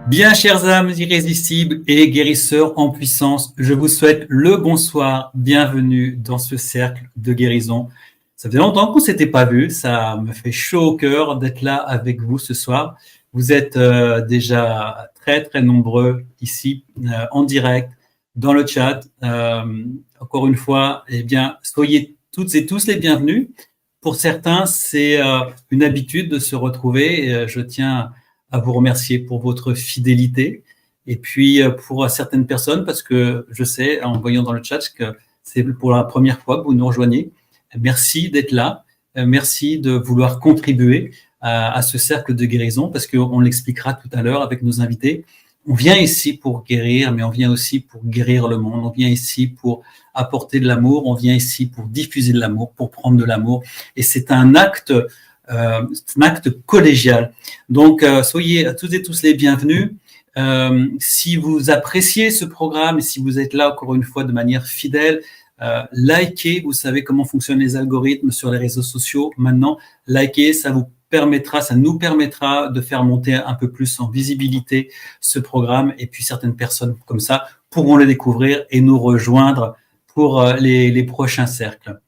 Bien, chères âmes irrésistibles et guérisseurs en puissance, je vous souhaite le bonsoir. Bienvenue dans ce cercle de guérison. Ça faisait longtemps qu'on s'était pas vu. Ça me fait chaud au cœur d'être là avec vous ce soir. Vous êtes déjà très, très nombreux ici, en direct, dans le chat. Encore une fois, eh bien, soyez toutes et tous les bienvenus. Pour certains, c'est une habitude de se retrouver. Je tiens à vous remercier pour votre fidélité. Et puis, pour certaines personnes, parce que je sais, en voyant dans le chat, que c'est pour la première fois que vous nous rejoignez, merci d'être là. Merci de vouloir contribuer à ce cercle de guérison, parce qu'on l'expliquera tout à l'heure avec nos invités. On vient ici pour guérir, mais on vient aussi pour guérir le monde. On vient ici pour apporter de l'amour. On vient ici pour diffuser de l'amour, pour prendre de l'amour. Et c'est un acte collégial. Donc, soyez toutes et tous les bienvenus. Si vous appréciez ce programme et si vous êtes là encore une fois de manière fidèle, likez. Vous savez comment fonctionnent les algorithmes sur les réseaux sociaux. Maintenant, likez, ça nous permettra de faire monter un peu plus en visibilité ce programme. Et puis, certaines personnes comme ça pourront le découvrir et nous rejoindre pour les prochains cercles.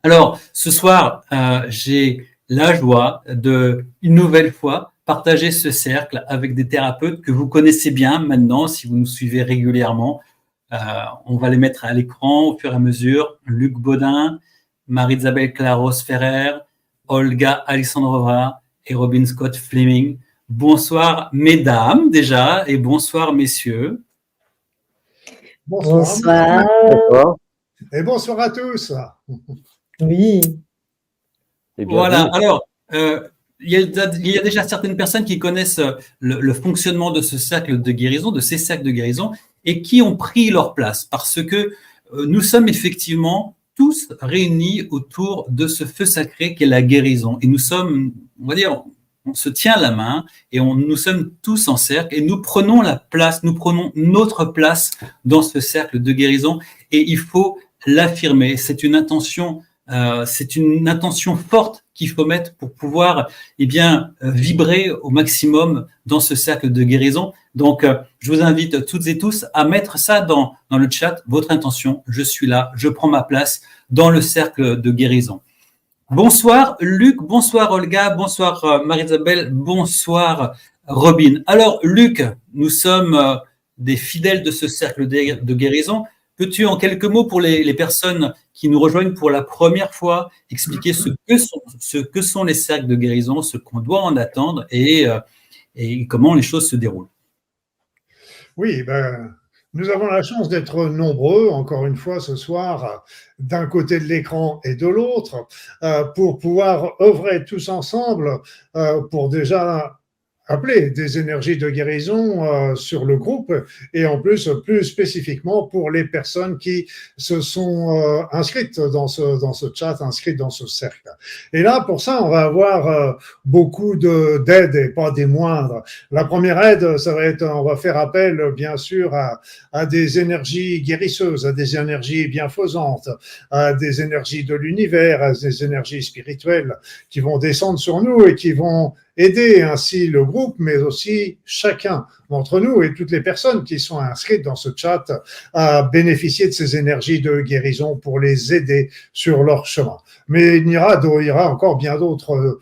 Alors, ce soir, j'ai la joie de, une nouvelle fois, partager ce cercle avec des thérapeutes que vous connaissez bien maintenant, si vous nous suivez régulièrement. On va les mettre à l'écran au fur et à mesure. Luc Baudin, Marie-Isabelle Claros-Ferrer, Olga Alexandrova et Robin Scott Fleming. Bonsoir, mesdames, déjà, et bonsoir, messieurs. Bonsoir. Bonsoir. Et bonsoir à tous. Oui. Voilà, alors, il y a déjà certaines personnes qui connaissent le fonctionnement de ce cercle de guérison, de ces cercles de guérison, et qui ont pris leur place, parce que nous sommes effectivement tous réunis autour de ce feu sacré qu'est la guérison. Et nous sommes, on va dire, on se tient la main et nous sommes tous en cercle et nous prenons la place, nous prenons notre place dans ce cercle de guérison et il faut l'affirmer. C'est une intention forte qu'il faut mettre pour pouvoir, vibrer au maximum dans ce cercle de guérison. Donc, je vous invite toutes et tous à mettre ça dans le chat, votre intention. Je suis là, je prends ma place dans le cercle de guérison. Bonsoir Luc, bonsoir Olga, bonsoir Marie-Isabelle, bonsoir Robin. Alors Luc, nous sommes des fidèles de ce cercle de guérison. Peux-tu en quelques mots pour les personnes qui nous rejoignent pour la première fois expliquer ce que sont les cercles de guérison, ce qu'on doit en attendre et comment les choses se déroulent? Oui, nous avons la chance d'être nombreux, encore une fois ce soir, d'un côté de l'écran et de l'autre, pour pouvoir œuvrer tous ensemble pour déjà appeler des énergies de guérison sur le groupe et en plus spécifiquement pour les personnes qui se sont inscrites dans ce chat, inscrites dans ce cercle. Et là, pour ça, on va avoir beaucoup d'aides et pas des moindres. La première aide, ça va être, on va faire appel bien sûr à des énergies guérisseuses, à des énergies bienfaisantes, à des énergies de l'univers, à des énergies spirituelles qui vont descendre sur nous et qui vont aider ainsi le groupe, mais aussi chacun d'entre nous et toutes les personnes qui sont inscrites dans ce chat à bénéficier de ces énergies de guérison pour les aider sur leur chemin. Mais il y aura encore bien d'autres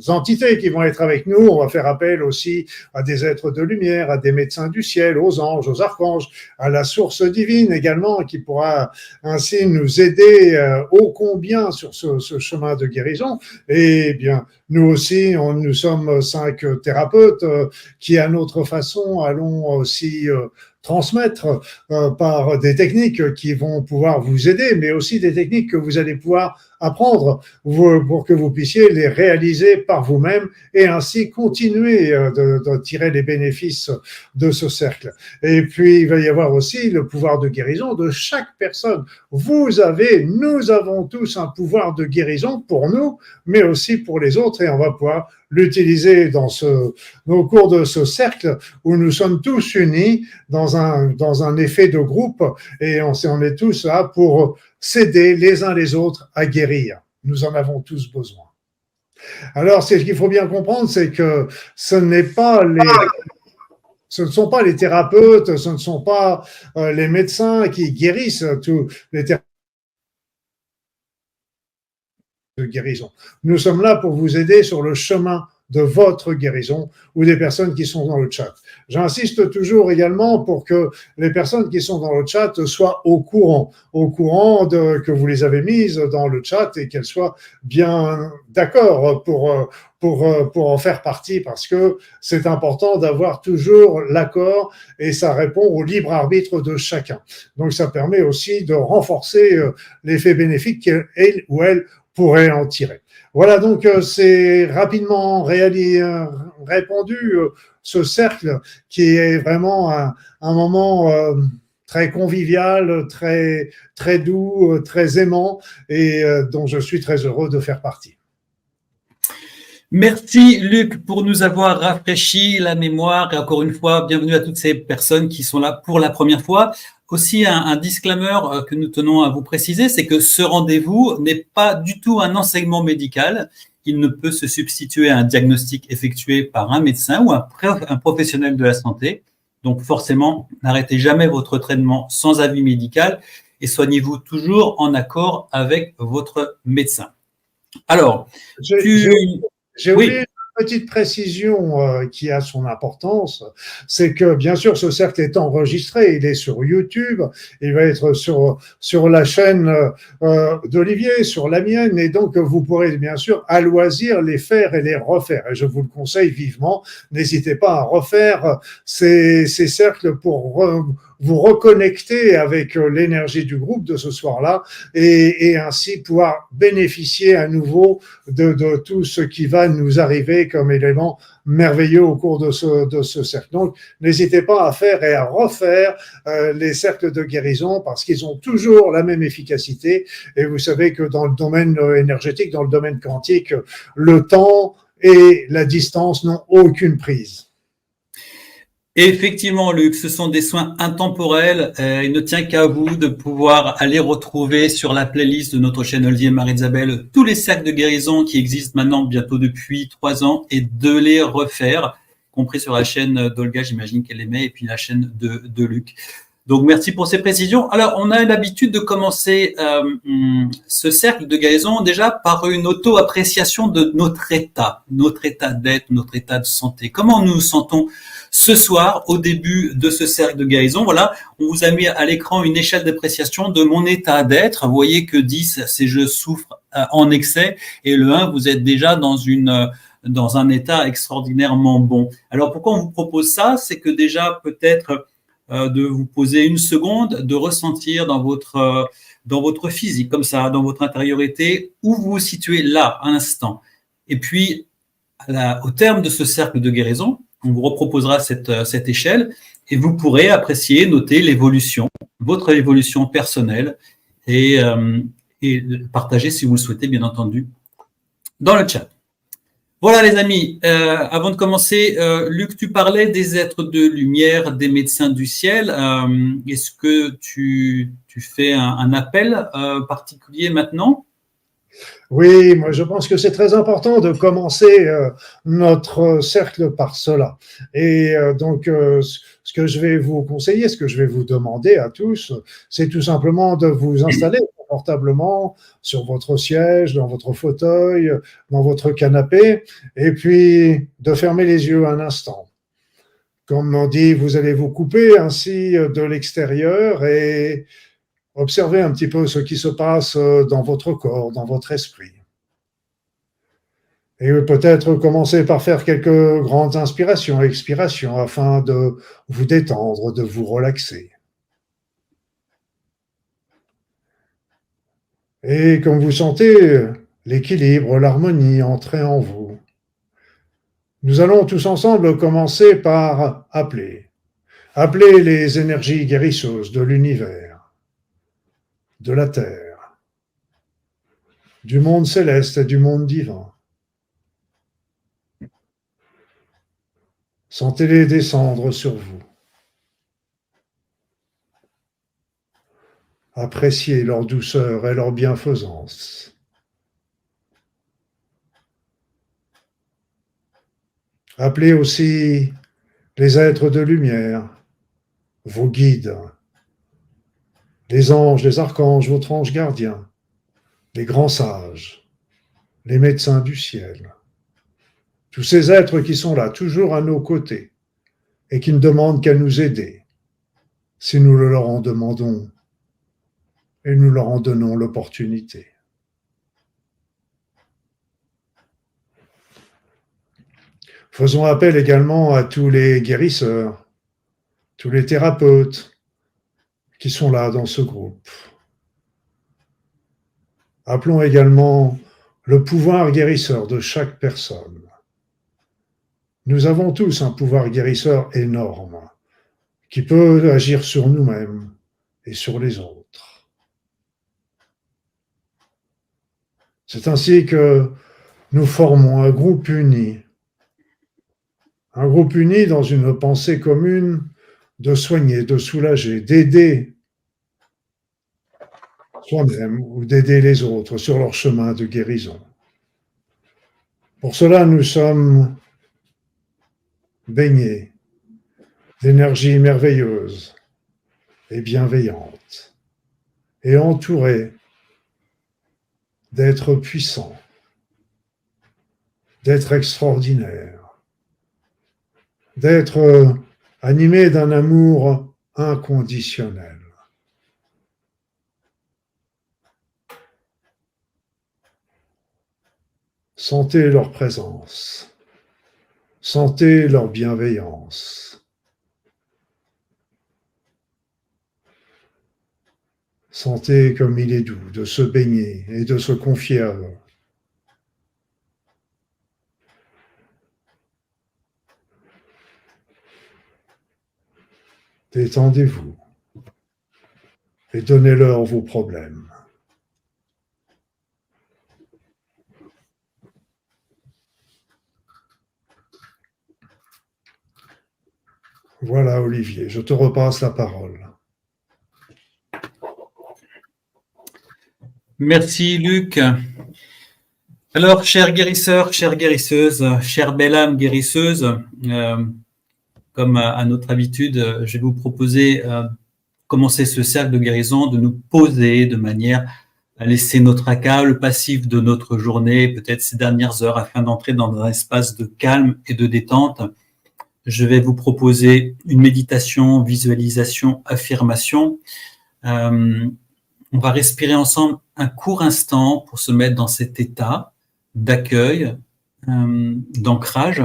entités qui vont être avec nous. On va faire appel aussi à des êtres de lumière, à des médecins du ciel, aux anges, aux archanges, à la source divine également, qui pourra ainsi nous aider ô combien sur ce chemin de guérison. Et bien, nous aussi, nous sommes 5 thérapeutes qui, à notre façon, allons aussi transmettre par des techniques qui vont pouvoir vous aider, mais aussi des techniques que vous allez pouvoir apprendre pour que vous puissiez les réaliser par vous-même et ainsi continuer de tirer les bénéfices de ce cercle. Et puis, il va y avoir aussi le pouvoir de guérison de chaque personne. Nous avons tous un pouvoir de guérison pour nous, mais aussi pour les autres, et on va pouvoir l'utiliser au cours de ce cercle où nous sommes tous unis dans un effet de groupe et on est tous là pour s'aider les uns les autres à guérir. Nous en avons tous besoin. Alors, ce qu'il faut bien comprendre, c'est que ce n'est pas Ce ne sont pas les thérapeutes, ce ne sont pas les médecins qui guérissent tous les thérapeutes de guérison. Nous sommes là pour vous aider sur le chemin de votre guérison ou des personnes qui sont dans le chat. J'insiste toujours également pour que les personnes qui sont dans le chat soient au courant que vous les avez mises dans le chat et qu'elles soient bien d'accord pour en faire partie, parce que c'est important d'avoir toujours l'accord et ça répond au libre arbitre de chacun. Donc ça permet aussi de renforcer l'effet bénéfique qu'elle ou elle pourrait en tirer. Voilà, donc c'est rapidement répondu ce cercle qui est vraiment un moment très convivial, très doux, très aimant et dont je suis très heureux de faire partie. Merci Luc pour nous avoir rafraîchi la mémoire et encore une fois, bienvenue à toutes ces personnes qui sont là pour la première fois. Aussi un disclaimer que nous tenons à vous préciser, c'est que ce rendez-vous n'est pas du tout un enseignement médical. Il ne peut se substituer à un diagnostic effectué par un médecin ou un professionnel de la santé. Donc forcément, n'arrêtez jamais votre traitement sans avis médical et soignez-vous toujours en accord avec votre médecin. Alors, j'ai oublié une petite précision qui a son importance, c'est que bien sûr ce cercle est enregistré, il est sur YouTube, il va être sur la chaîne d'Olivier, sur la mienne, et donc vous pourrez bien sûr à loisir les faire et les refaire. Et je vous le conseille vivement, n'hésitez pas à refaire ces cercles pour vous reconnecter avec l'énergie du groupe de ce soir-là et ainsi pouvoir bénéficier à nouveau de tout ce qui va nous arriver comme élément merveilleux au cours de ce cercle. Donc, n'hésitez pas à faire et à refaire les cercles de guérison parce qu'ils ont toujours la même efficacité. Et vous savez que dans le domaine énergétique, dans le domaine quantique, le temps et la distance n'ont aucune prise. Effectivement, Luc, ce sont des soins intemporels. Il ne tient qu'à vous de pouvoir aller retrouver sur la playlist de notre chaîne Olivier et Marie-Isabelle tous les cercles de guérison qui existent maintenant bientôt depuis 3 ans et de les refaire, compris sur la chaîne d'Olga, j'imagine qu'elle aimait, et puis la chaîne de Luc. Donc, merci pour ces précisions. Alors, on a l'habitude de commencer ce cercle de guérison déjà par une auto-appréciation de notre état d'être, notre état de santé. Comment nous nous sentons ce soir au début de ce cercle de guérison? Voilà, on vous a mis à l'écran une échelle d'appréciation de mon état d'être. Vous voyez que 10, c'est je souffre en excès, et le 1, vous êtes déjà dans un état extraordinairement bon. Alors, pourquoi on vous propose ça? C'est que déjà, peut-être de vous poser une seconde, de ressentir dans votre physique, comme ça, dans votre intériorité, où vous vous situez là, à l'instant. Et puis, au terme de ce cercle de guérison, on vous reproposera cette échelle et vous pourrez apprécier, noter l'évolution, votre évolution personnelle et partager, si vous le souhaitez, bien entendu, dans le chat. Voilà les amis, avant de commencer, Luc, tu parlais des êtres de lumière, des médecins du ciel. Est-ce que tu fais un appel particulier maintenant? Oui, moi je pense que c'est très important de commencer notre cercle par cela. Et donc, ce que je vais vous conseiller, ce que je vais vous demander à tous, c'est tout simplement de vous installer confortablement sur votre siège, dans votre fauteuil, dans votre canapé, et puis de fermer les yeux un instant. Comme on dit, vous allez vous couper ainsi de l'extérieur et observez un petit peu ce qui se passe dans votre corps, dans votre esprit. Et peut-être commencer par faire quelques grandes inspirations, expirations, afin de vous détendre, de vous relaxer. Et comme vous sentez l'équilibre, l'harmonie entrer en vous, nous allons tous ensemble commencer par appeler les énergies guérisseuses de l'univers, de la terre, du monde céleste et du monde divin. Sentez-les descendre sur vous. Appréciez leur douceur et leur bienfaisance. Appelez aussi les êtres de lumière, vos guides, les anges, les archanges, votre ange gardien, les grands sages, les médecins du ciel, tous ces êtres qui sont là, toujours à nos côtés, et qui ne demandent qu'à nous aider, si nous le leur en demandons et nous leur en donnons l'opportunité. Faisons appel également à tous les guérisseurs, tous les thérapeutes qui sont là dans ce groupe. Appelons également le pouvoir guérisseur de chaque personne. Nous avons tous un pouvoir guérisseur énorme qui peut agir sur nous-mêmes et sur les autres. C'est ainsi que nous formons un groupe uni dans une pensée commune de soigner, de soulager, d'aider soi-même ou d'aider les autres sur leur chemin de guérison. Pour cela, nous sommes baignés d'énergie merveilleuse et bienveillante et entourés d'êtres puissants, d'êtres extraordinaires, d'être animés d'un amour inconditionnel. Sentez leur présence, sentez leur bienveillance, sentez comme il est doux de se baigner et de se confier à eux. Détendez-vous et donnez-leur vos problèmes. Voilà, Olivier, je te repasse la parole. Merci, Luc. Alors, chers guérisseurs, chères guérisseuses, chère belle âme guérisseuse, comme à notre habitude, je vais vous proposer commencer ce cercle de guérison, de nous poser de manière à laisser notre tracas, le passif de notre journée, peut-être ces dernières heures, afin d'entrer dans un espace de calme et de détente. Je vais vous proposer une méditation, visualisation, affirmation. On va respirer ensemble un court instant pour se mettre dans cet état d'accueil, d'ancrage.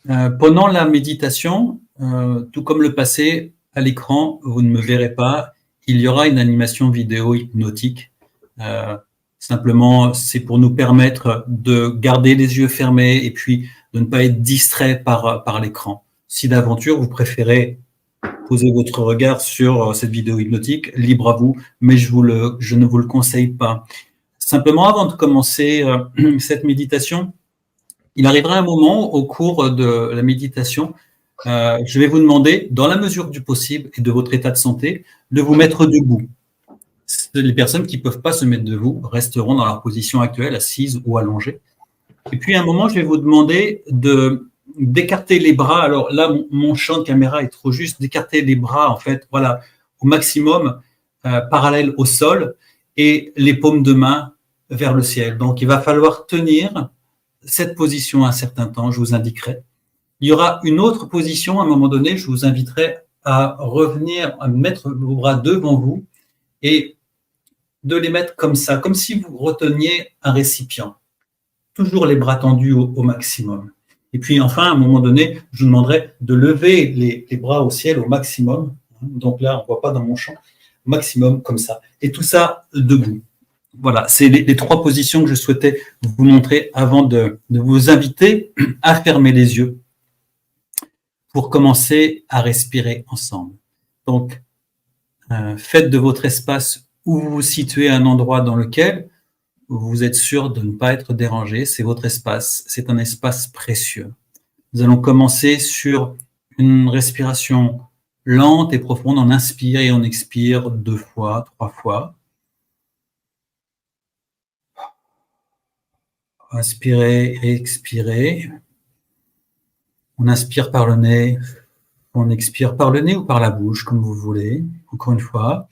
Pendant la méditation, tout comme le passé, à l'écran, vous ne me verrez pas, il y aura une animation vidéo hypnotique. Simplement, c'est pour nous permettre de garder les yeux fermés et puis de ne pas être distrait par l'écran. Si d'aventure, vous préférez poser votre regard sur cette vidéo hypnotique, libre à vous, mais je ne vous le conseille pas. Simplement, avant de commencer cette méditation, il arrivera un moment au cours de la méditation, je vais vous demander, dans la mesure du possible et de votre état de santé, de vous mettre debout. Les personnes qui ne peuvent pas se mettre debout resteront dans leur position actuelle, assises ou allongées. Et puis, à un moment, je vais vous demander d'écarter les bras. Alors là, mon champ de caméra est trop juste. D'écarter les bras, en fait, voilà, au maximum, parallèle au sol, et les paumes de main vers le ciel. Donc, il va falloir tenir cette position un certain temps, je vous indiquerai. Il y aura une autre position, à un moment donné, je vous inviterai à revenir, à mettre vos bras devant vous et de les mettre comme ça, comme si vous reteniez un récipient. Toujours les bras tendus au maximum. Et puis enfin, à un moment donné, je vous demanderai de lever les bras au ciel au maximum. Donc là, on ne voit pas dans mon champ, maximum comme ça. Et tout ça debout. Voilà, c'est les trois positions que je souhaitais vous montrer avant de vous inviter à fermer les yeux pour commencer à respirer ensemble. Donc, faites de votre espace où vous vous situez un endroit dans lequel vous êtes sûr de ne pas être dérangé. C'est votre espace, c'est un espace précieux. Nous allons commencer sur une respiration lente et profonde. On inspire et on expire 2 fois, 3 fois. Inspirez et expirez. On inspire par le nez, on expire par le nez ou par la bouche, comme vous voulez. Encore une fois.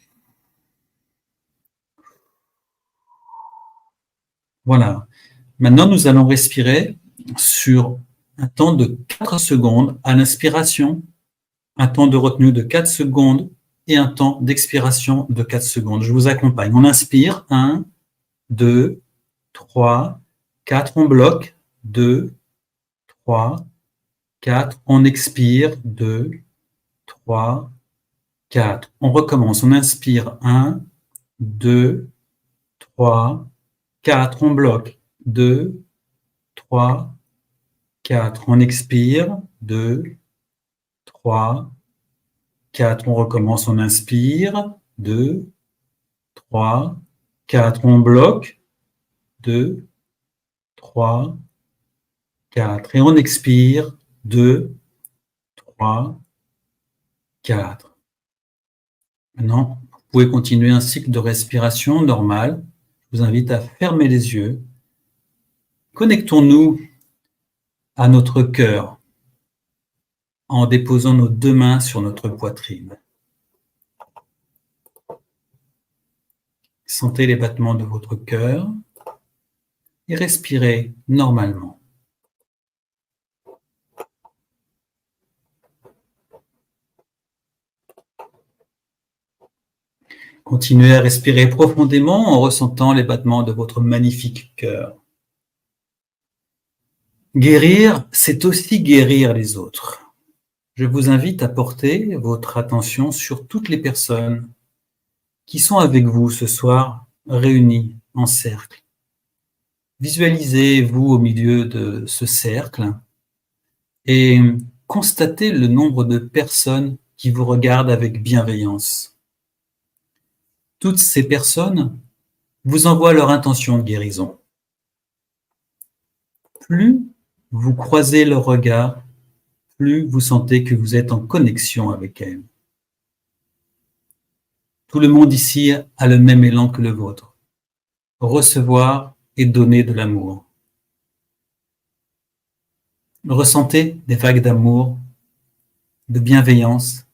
Voilà. Maintenant, nous allons respirer sur un temps de 4 secondes à l'inspiration, un temps de retenue de 4 secondes et un temps d'expiration de 4 secondes. Je vous accompagne. On inspire, 1, 2, 3, 4, on bloque, 2, 3, 4, on expire, 2, 3, 4. On recommence, on inspire, 1, 2, 3, 4, on bloque, 2, 3, 4, on expire, 2, 3, 4, on recommence, on inspire, 2, 3, 4, on bloque, 2, 3, 4, et on expire, 2, 3, 4. Maintenant, vous pouvez continuer un cycle de respiration normal. Je vous invite à fermer les yeux. Connectons-nous à notre cœur en déposant nos 2 mains sur notre poitrine. Sentez les battements de votre cœur et respirez normalement. Continuez à respirer profondément en ressentant les battements de votre magnifique cœur. Guérir, c'est aussi guérir les autres. Je vous invite à porter votre attention sur toutes les personnes qui sont avec vous ce soir, réunies en cercle. Visualisez-vous au milieu de ce cercle et constatez le nombre de personnes qui vous regardent avec bienveillance. Toutes ces personnes vous envoient leur intention de guérison. Plus vous croisez leur regard, plus vous sentez que vous êtes en connexion avec elles. Tout le monde ici a le même élan que le vôtre. Recevoir et donner de l'amour. Ressentez des vagues d'amour, de bienveillance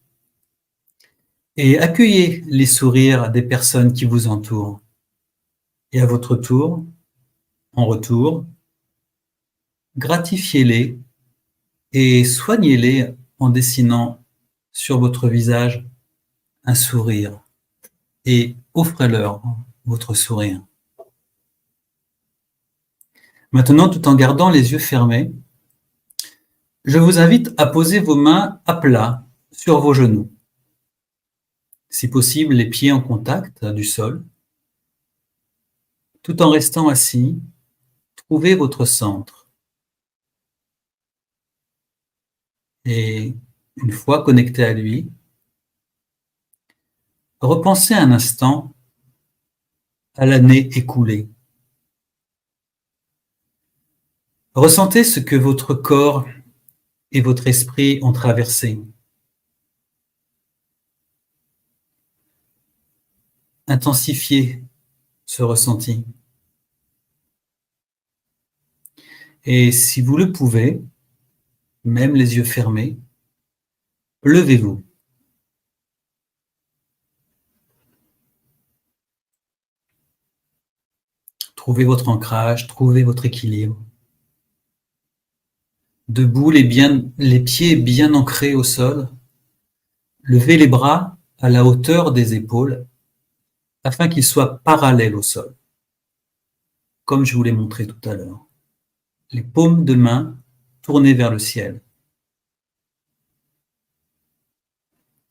et accueillez les sourires des personnes qui vous entourent. Et à votre tour, en retour, gratifiez-les et soignez-les en dessinant sur votre visage un sourire et offrez-leur votre sourire. Maintenant, tout en gardant les yeux fermés, je vous invite à poser vos mains à plat sur vos genoux. Si possible, les pieds en contact du sol. Tout en restant assis, trouvez votre centre. Et une fois connecté à lui, repensez un instant à l'année écoulée. Ressentez ce que votre corps et votre esprit ont traversé. Intensifiez ce ressenti. Et si vous le pouvez, même les yeux fermés, levez-vous. Trouvez votre ancrage, trouvez votre équilibre. Debout, les pieds bien ancrés au sol, levez les bras à la hauteur des épaules afin qu'ils soient parallèles au sol, comme je vous l'ai montré tout à l'heure. Les paumes de main tournées vers le ciel.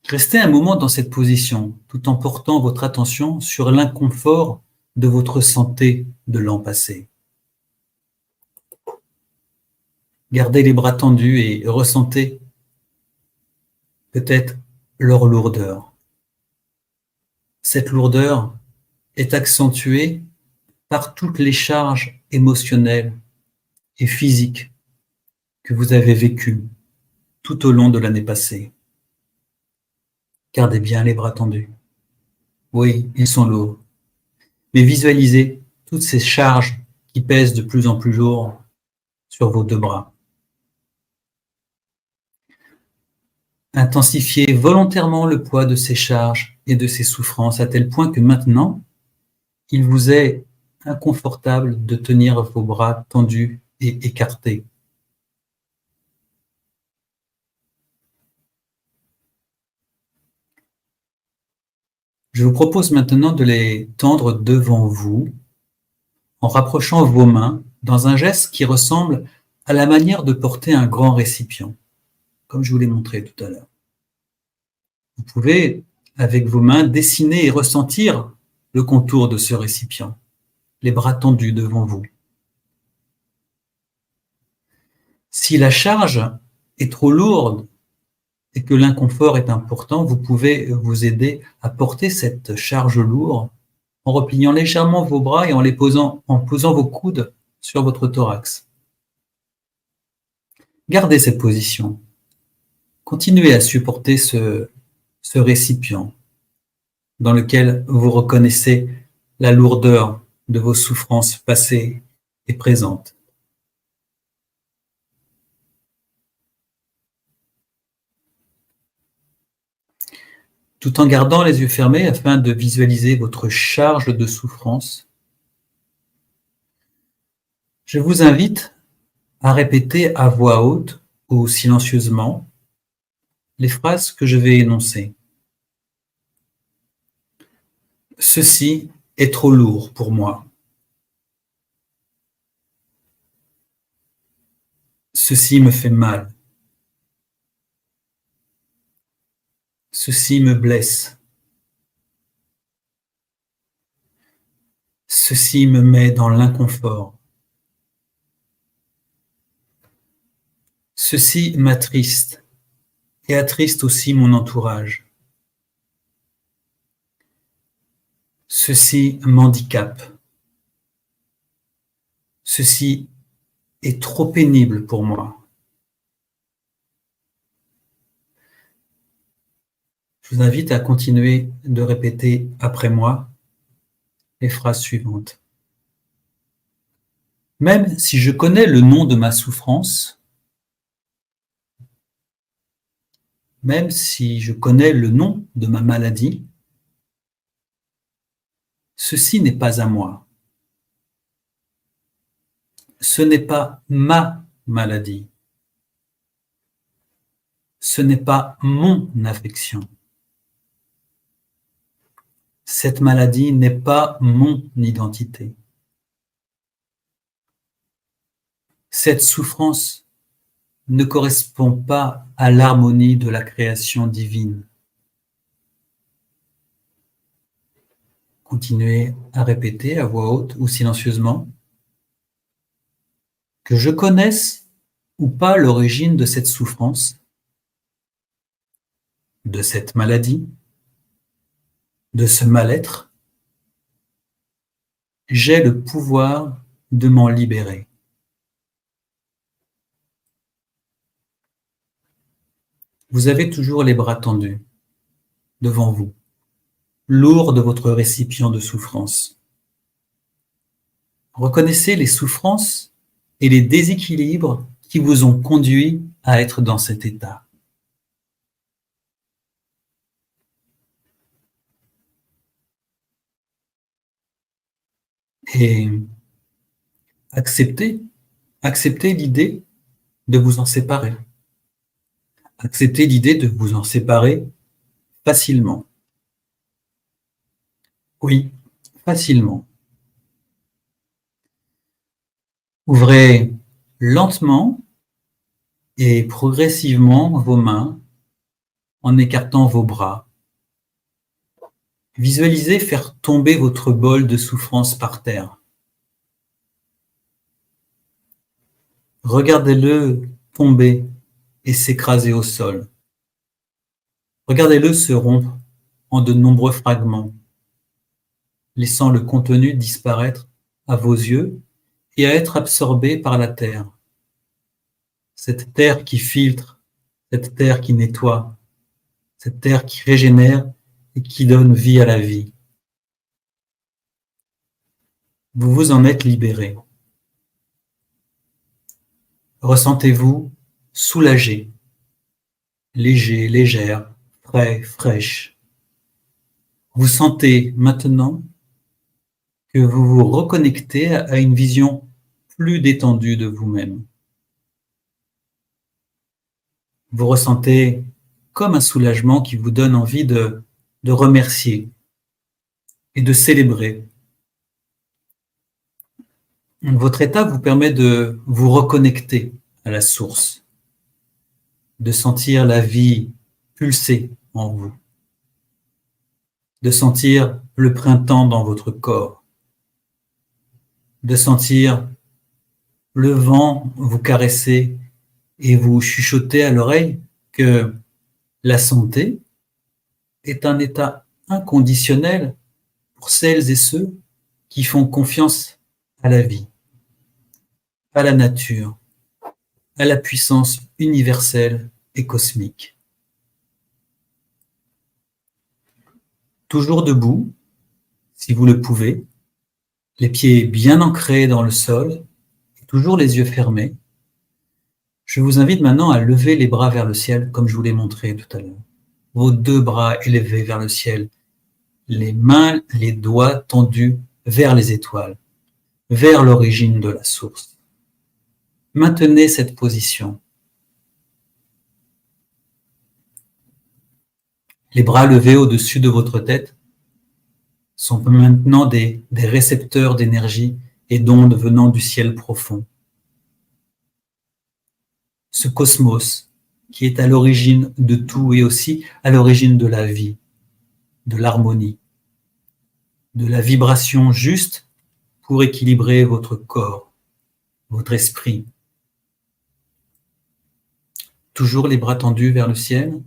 Restez un moment dans cette position, tout en portant votre attention sur l'inconfort de votre santé de l'an passé. Gardez les bras tendus et ressentez peut-être leur lourdeur. Cette lourdeur est accentuée par toutes les charges émotionnelles et physiques que vous avez vécues tout au long de l'année passée. Gardez bien les bras tendus. Oui, ils sont lourds. Mais visualisez toutes ces charges qui pèsent de plus en plus lourd sur vos 2 bras. intensifiez volontairement le poids de ces charges et de ces souffrances à tel point que maintenant, il vous est inconfortable de tenir vos bras tendus et écartés. Je vous propose maintenant de les tendre devant vous en rapprochant vos mains dans un geste qui ressemble à la manière de porter un grand récipient, comme je vous l'ai montré tout à l'heure. Vous pouvez, avec vos mains, dessiner et ressentir le contour de ce récipient, les bras tendus devant vous. Si la charge est trop lourde et que l'inconfort est important, vous pouvez vous aider à porter cette charge lourde en repliant légèrement vos bras et en posant vos coudes sur votre thorax. Gardez cette position. Continuez à supporter ce récipient dans lequel vous reconnaissez la lourdeur de vos souffrances passées et présentes. Tout en gardant les yeux fermés afin de visualiser votre charge de souffrance, je vous invite à répéter à voix haute ou silencieusement les phrases que je vais énoncer. Ceci est trop lourd pour moi. Ceci me fait mal. Ceci me blesse. Ceci me met dans l'inconfort. Ceci m'attriste et attriste aussi mon entourage. Ceci m'handicape. Ceci est trop pénible pour moi. Je vous invite à continuer de répéter après moi les phrases suivantes. Même si je connais le nom de ma souffrance, même si je connais le nom de ma maladie, ceci n'est pas à moi. Ce n'est pas ma maladie. Ce n'est pas mon affection. Cette maladie n'est pas mon identité. Cette souffrance ne correspond pas à l'harmonie de la création divine. Continuez à répéter à voix haute ou silencieusement. Que je connaisse ou pas l'origine de cette souffrance, de cette maladie, de ce mal-être, j'ai le pouvoir de m'en libérer. Vous avez toujours les bras tendus devant vous, lourds de votre récipient de souffrance. Reconnaissez les souffrances et les déséquilibres qui vous ont conduit à être dans cet état. Et acceptez l'idée de vous en séparer. Acceptez l'idée de vous en séparer facilement. Oui, facilement. Ouvrez lentement et progressivement vos mains en écartant vos bras. Visualisez faire tomber votre bol de souffrance par terre. Regardez-le tomber et s'écraser au sol. Regardez-le se rompre en de nombreux fragments, laissant le contenu disparaître à vos yeux et à être absorbé par la terre. Cette terre qui filtre, cette terre qui nettoie, cette terre qui régénère et qui donne vie à la vie. Vous vous en êtes libéré. Ressentez-vous soulagé, léger, légère, frais, fraîche. Vous sentez maintenant que vous vous reconnectez à une vision plus détendue de vous-même. Vous ressentez comme un soulagement qui vous donne envie de remercier et de célébrer. Votre état vous permet de vous reconnecter à la source, de sentir la vie pulser en vous, de sentir le printemps dans votre corps, de sentir le vent vous caresser et vous chuchoter à l'oreille que la santé est un état inconditionnel pour celles et ceux qui font confiance à la vie, à la nature, à la puissance universelle et cosmique. Toujours debout, si vous le pouvez, les pieds bien ancrés dans le sol, et toujours les yeux fermés, je vous invite maintenant à lever les bras vers le ciel, comme je vous l'ai montré tout à l'heure. Vos 2 bras élevés vers le ciel, les mains, les doigts tendus vers les étoiles, vers l'origine de la source. Maintenez cette position. Les bras levés au-dessus de votre tête sont maintenant des récepteurs d'énergie et d'ondes venant du ciel profond. Ce cosmos qui est à l'origine de tout et aussi à l'origine de la vie, de l'harmonie, de la vibration juste pour équilibrer votre corps, votre esprit. Toujours les bras tendus vers le ciel.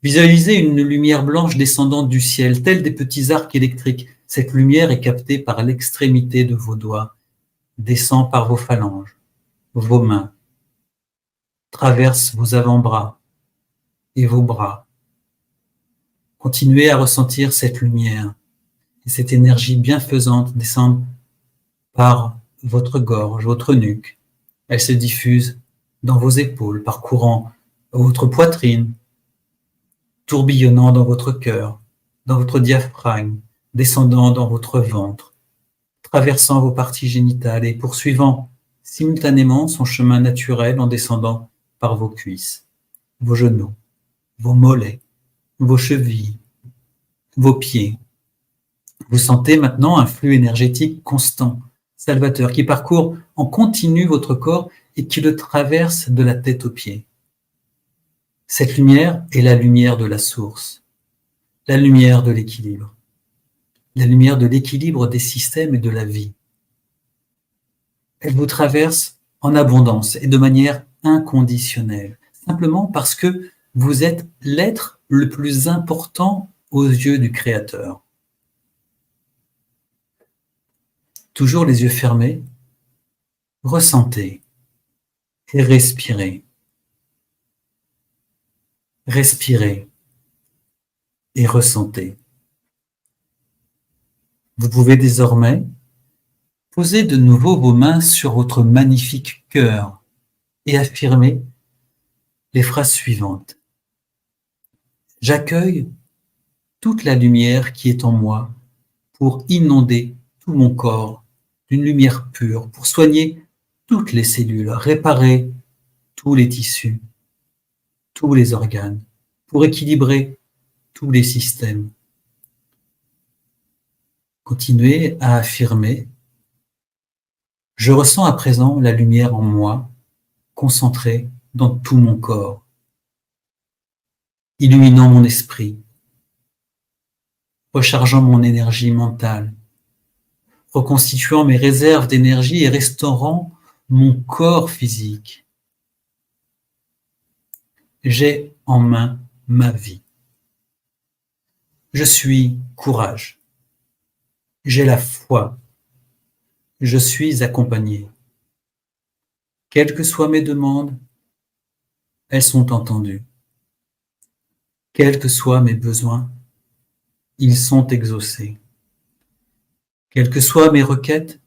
Visualisez une lumière blanche descendant du ciel, telle des petits arcs électriques. Cette lumière est captée par l'extrémité de vos doigts, descend par vos phalanges, vos mains, traverse vos avant-bras et vos bras. Continuez à ressentir cette lumière et cette énergie bienfaisante descendre par votre gorge, votre nuque. Elle se diffuse dans vos épaules, parcourant votre poitrine, tourbillonnant dans votre cœur, dans votre diaphragme, descendant dans votre ventre, traversant vos parties génitales et poursuivant simultanément son chemin naturel en descendant par vos cuisses, vos genoux, vos mollets, vos chevilles, vos pieds. Vous sentez maintenant un flux énergétique constant, salvateur, qui parcourt en continu votre corps et qui le traverse de la tête aux pieds. Cette lumière est la lumière de la source, la lumière de l'équilibre, la lumière de l'équilibre des systèmes et de la vie. Elle vous traverse en abondance et de manière inconditionnelle, simplement parce que vous êtes l'être le plus important aux yeux du Créateur. Toujours les yeux fermés, ressentez et respirez. Respirez et ressentez. Vous pouvez désormais poser de nouveau vos mains sur votre magnifique cœur et affirmer les phrases suivantes. J'accueille toute la lumière qui est en moi pour inonder tout mon corps d'une lumière pure, pour soigner toutes les cellules, réparer tous les tissus, tous les organes, pour équilibrer tous les systèmes. Continuez à affirmer « Je ressens à présent la lumière en moi, concentrée dans tout mon corps, illuminant mon esprit, rechargeant mon énergie mentale, reconstituant mes réserves d'énergie et restaurant mon corps physique. J'ai en main ma vie. Je suis courage. J'ai la foi. Je suis accompagné. Quelles que soient mes demandes, elles sont entendues. Quels que soient mes besoins, ils sont exaucés. Quelles que soient mes requêtes,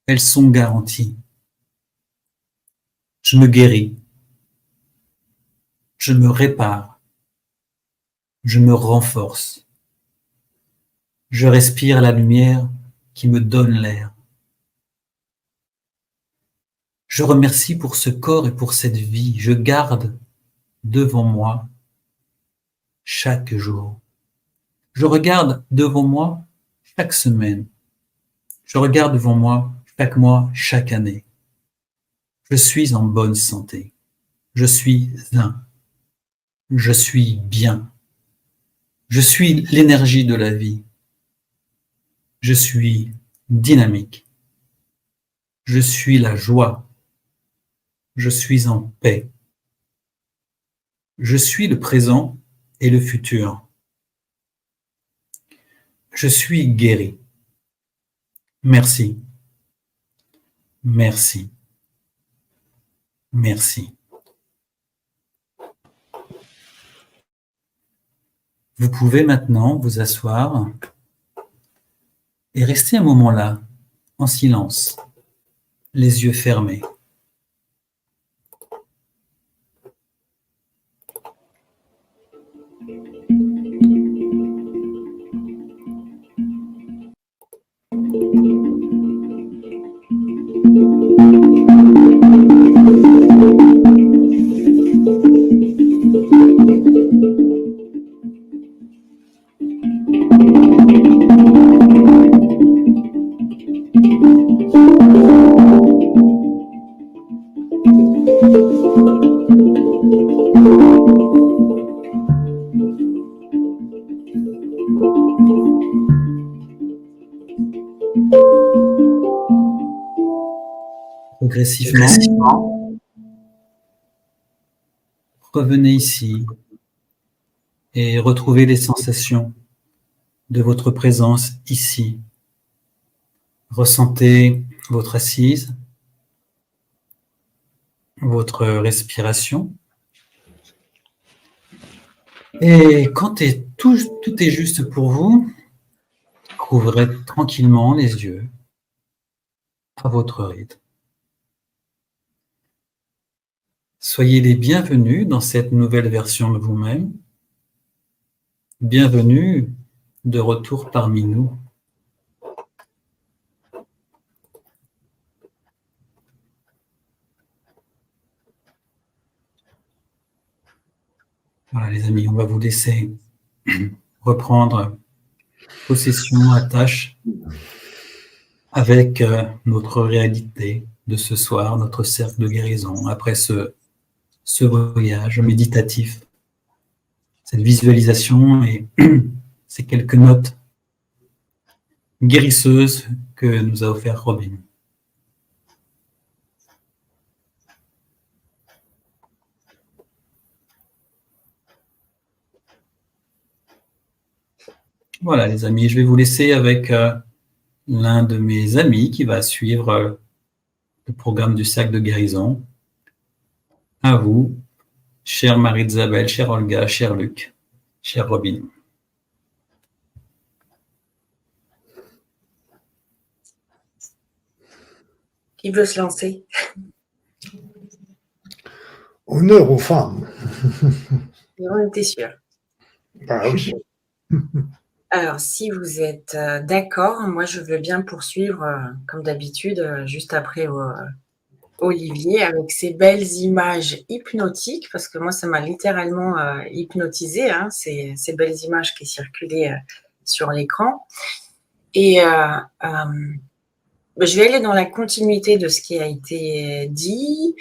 elles sont garanties. Je me guéris. Je me répare. Je me renforce. Je respire la lumière qui me donne l'air. Je remercie pour ce corps et pour cette vie. Je garde devant moi chaque jour. Je regarde devant moi chaque semaine. Je regarde devant moi chaque mois, chaque année. Je suis en bonne santé. Je suis zen. Je suis bien. Je suis l'énergie de la vie. Je suis dynamique. Je suis la joie. Je suis en paix. Je suis le présent et le futur. Je suis guéri. Merci. Merci. Merci. Vous pouvez maintenant vous asseoir et rester un moment là, en silence, les yeux fermés. Progressivement, revenez ici et retrouvez les sensations de votre présence ici. Ressentez votre assise, votre respiration. Et quand tout est juste pour vous, ouvrez tranquillement les yeux à votre rythme. Soyez les bienvenus dans cette nouvelle version de vous-même. Bienvenue de retour parmi nous. Voilà les amis, on va vous laisser reprendre possession, attache avec notre réalité de ce soir, notre cercle de guérison, après ce voyage méditatif, cette visualisation et ces quelques notes guérisseuses que nous a offert Robin. Voilà les amis, je vais vous laisser avec l'un de mes amis qui va suivre le programme du cercle de guérison. À vous, chère Marie-Isabelle, chère Olga, cher Luc, cher Robin. Qui veut se lancer? Honneur aux femmes. On était sûr. Bah oui. Alors, si vous êtes d'accord, moi je veux bien poursuivre, comme d'habitude, juste après Olivier, avec ces belles images hypnotiques, parce que moi ça m'a littéralement hypnotisée, hein, ces belles images qui circulaient sur l'écran. Et je vais aller dans la continuité de ce qui a été dit.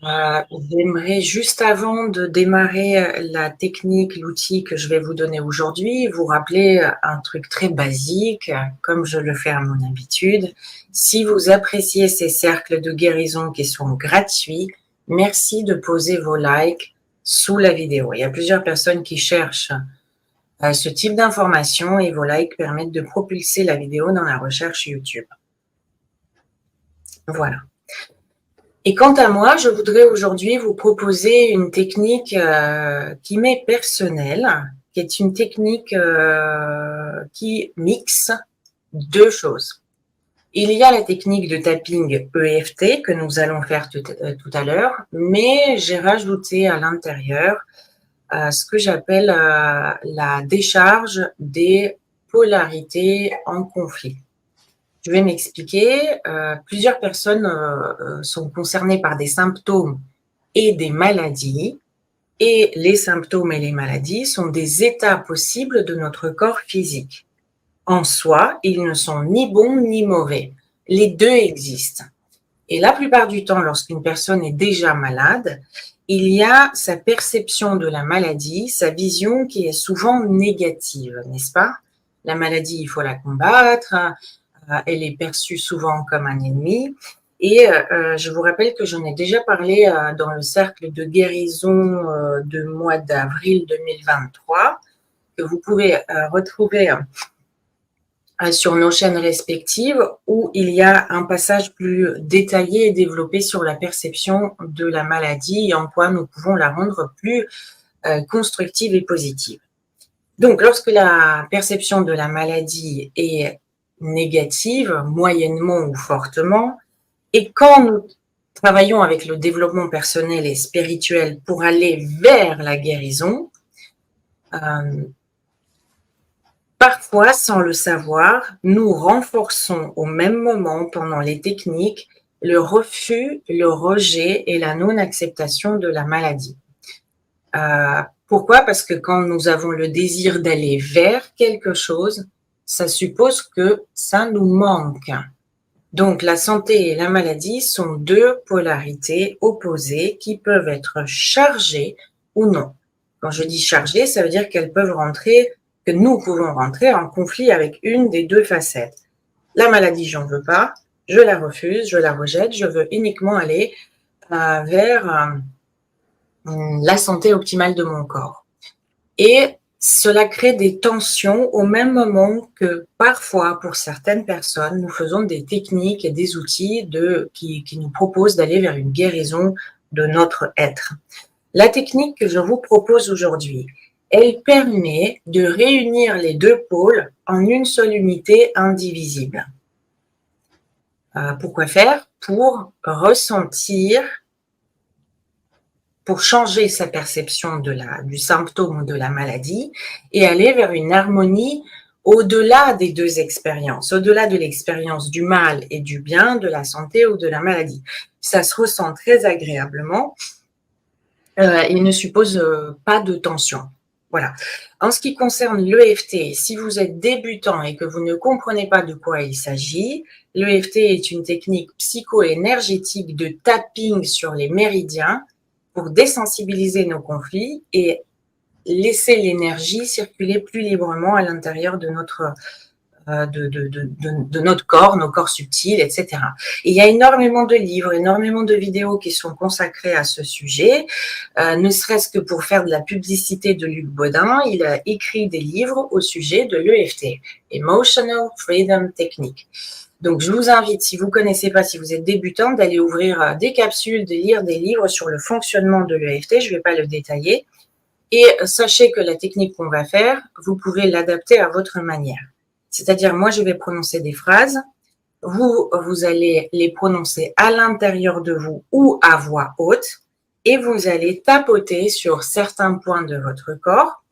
J'aimerais, juste avant de démarrer la technique, l'outil que je vais vous donner aujourd'hui, vous rappeler un truc très basique, comme je le fais à mon habitude. Si vous appréciez ces cercles de guérison qui sont gratuits, merci de poser vos likes sous la vidéo. Il y a plusieurs personnes qui cherchent ce type d'informations et vos likes permettent de propulser la vidéo dans la recherche YouTube. Voilà. Et quant à moi, je voudrais aujourd'hui vous proposer une technique qui m'est personnelle, qui est une technique qui mixe deux choses. Il y a la technique de tapping EFT que nous allons faire tout à l'heure, mais j'ai rajouté à l'intérieur ce que j'appelle la décharge des polarités en conflit. Je vais m'expliquer. Plusieurs personnes sont concernées par des symptômes et des maladies, et les symptômes et les maladies sont des états possibles de notre corps physique. En soi, ils ne sont ni bons ni mauvais. Les deux existent. Et la plupart du temps, lorsqu'une personne est déjà malade, il y a sa perception de la maladie, sa vision qui est souvent négative, n'est-ce pas? La maladie, il faut la combattre, elle est perçue souvent comme un ennemi. Et je vous rappelle que j'en ai déjà parlé dans le cercle de guérison de mois d'avril 2023, que vous pouvez retrouver sur nos chaînes respectives, où il y a un passage plus détaillé et développé sur la perception de la maladie et en quoi nous pouvons la rendre plus constructive et positive. Donc, lorsque la perception de la maladie est négative, moyennement ou fortement, et quand nous travaillons avec le développement personnel et spirituel pour aller vers la guérison, parfois, sans le savoir, nous renforçons au même moment, pendant les techniques, le refus, le rejet et la non-acceptation de la maladie. Pourquoi? Parce que quand nous avons le désir d'aller vers quelque chose, ça suppose que ça nous manque. Donc, la santé et la maladie sont deux polarités opposées qui peuvent être chargées ou non. Quand je dis chargées, ça veut dire qu'elles peuvent rentrer, que nous pouvons rentrer en conflit avec une des deux facettes. La maladie, j'en veux pas, je la refuse, je la rejette, je veux uniquement aller vers la santé optimale de mon corps. Et cela crée des tensions au même moment que parfois, pour certaines personnes, nous faisons des techniques et des outils qui nous proposent d'aller vers une guérison de notre être. La technique que je vous propose aujourd'hui, elle permet de réunir les deux pôles en une seule unité indivisible. Pourquoi faire? Pour ressentir, pour changer sa perception du symptôme ou de la maladie et aller vers une harmonie au-delà des deux expériences, au-delà de l'expérience du mal et du bien, de la santé ou de la maladie. Ça se ressent très agréablement et ne suppose pas de tension. Voilà. En ce qui concerne l'EFT, si vous êtes débutant et que vous ne comprenez pas de quoi il s'agit, l'EFT est une technique psycho-énergétique de tapping sur les méridiens pour désensibiliser nos conflits et laisser l'énergie circuler plus librement à l'intérieur de notre corps, nos corps subtils, etc. Et il y a énormément de livres, énormément de vidéos qui sont consacrées à ce sujet, ne serait-ce que pour faire de la publicité de Luc Baudin, il a écrit des livres au sujet de l'EFT, Emotional Freedom Technique. Donc, je vous invite, si vous ne connaissez pas, si vous êtes débutant, d'aller ouvrir des capsules, de lire des livres sur le fonctionnement de l'EFT. Je ne vais pas le détailler. Et sachez que la technique qu'on va faire, vous pouvez l'adapter à votre manière. C'est-à-dire, moi, je vais prononcer des phrases. Vous allez les prononcer à l'intérieur de vous ou à voix haute. Et vous allez tapoter sur certains points de votre corps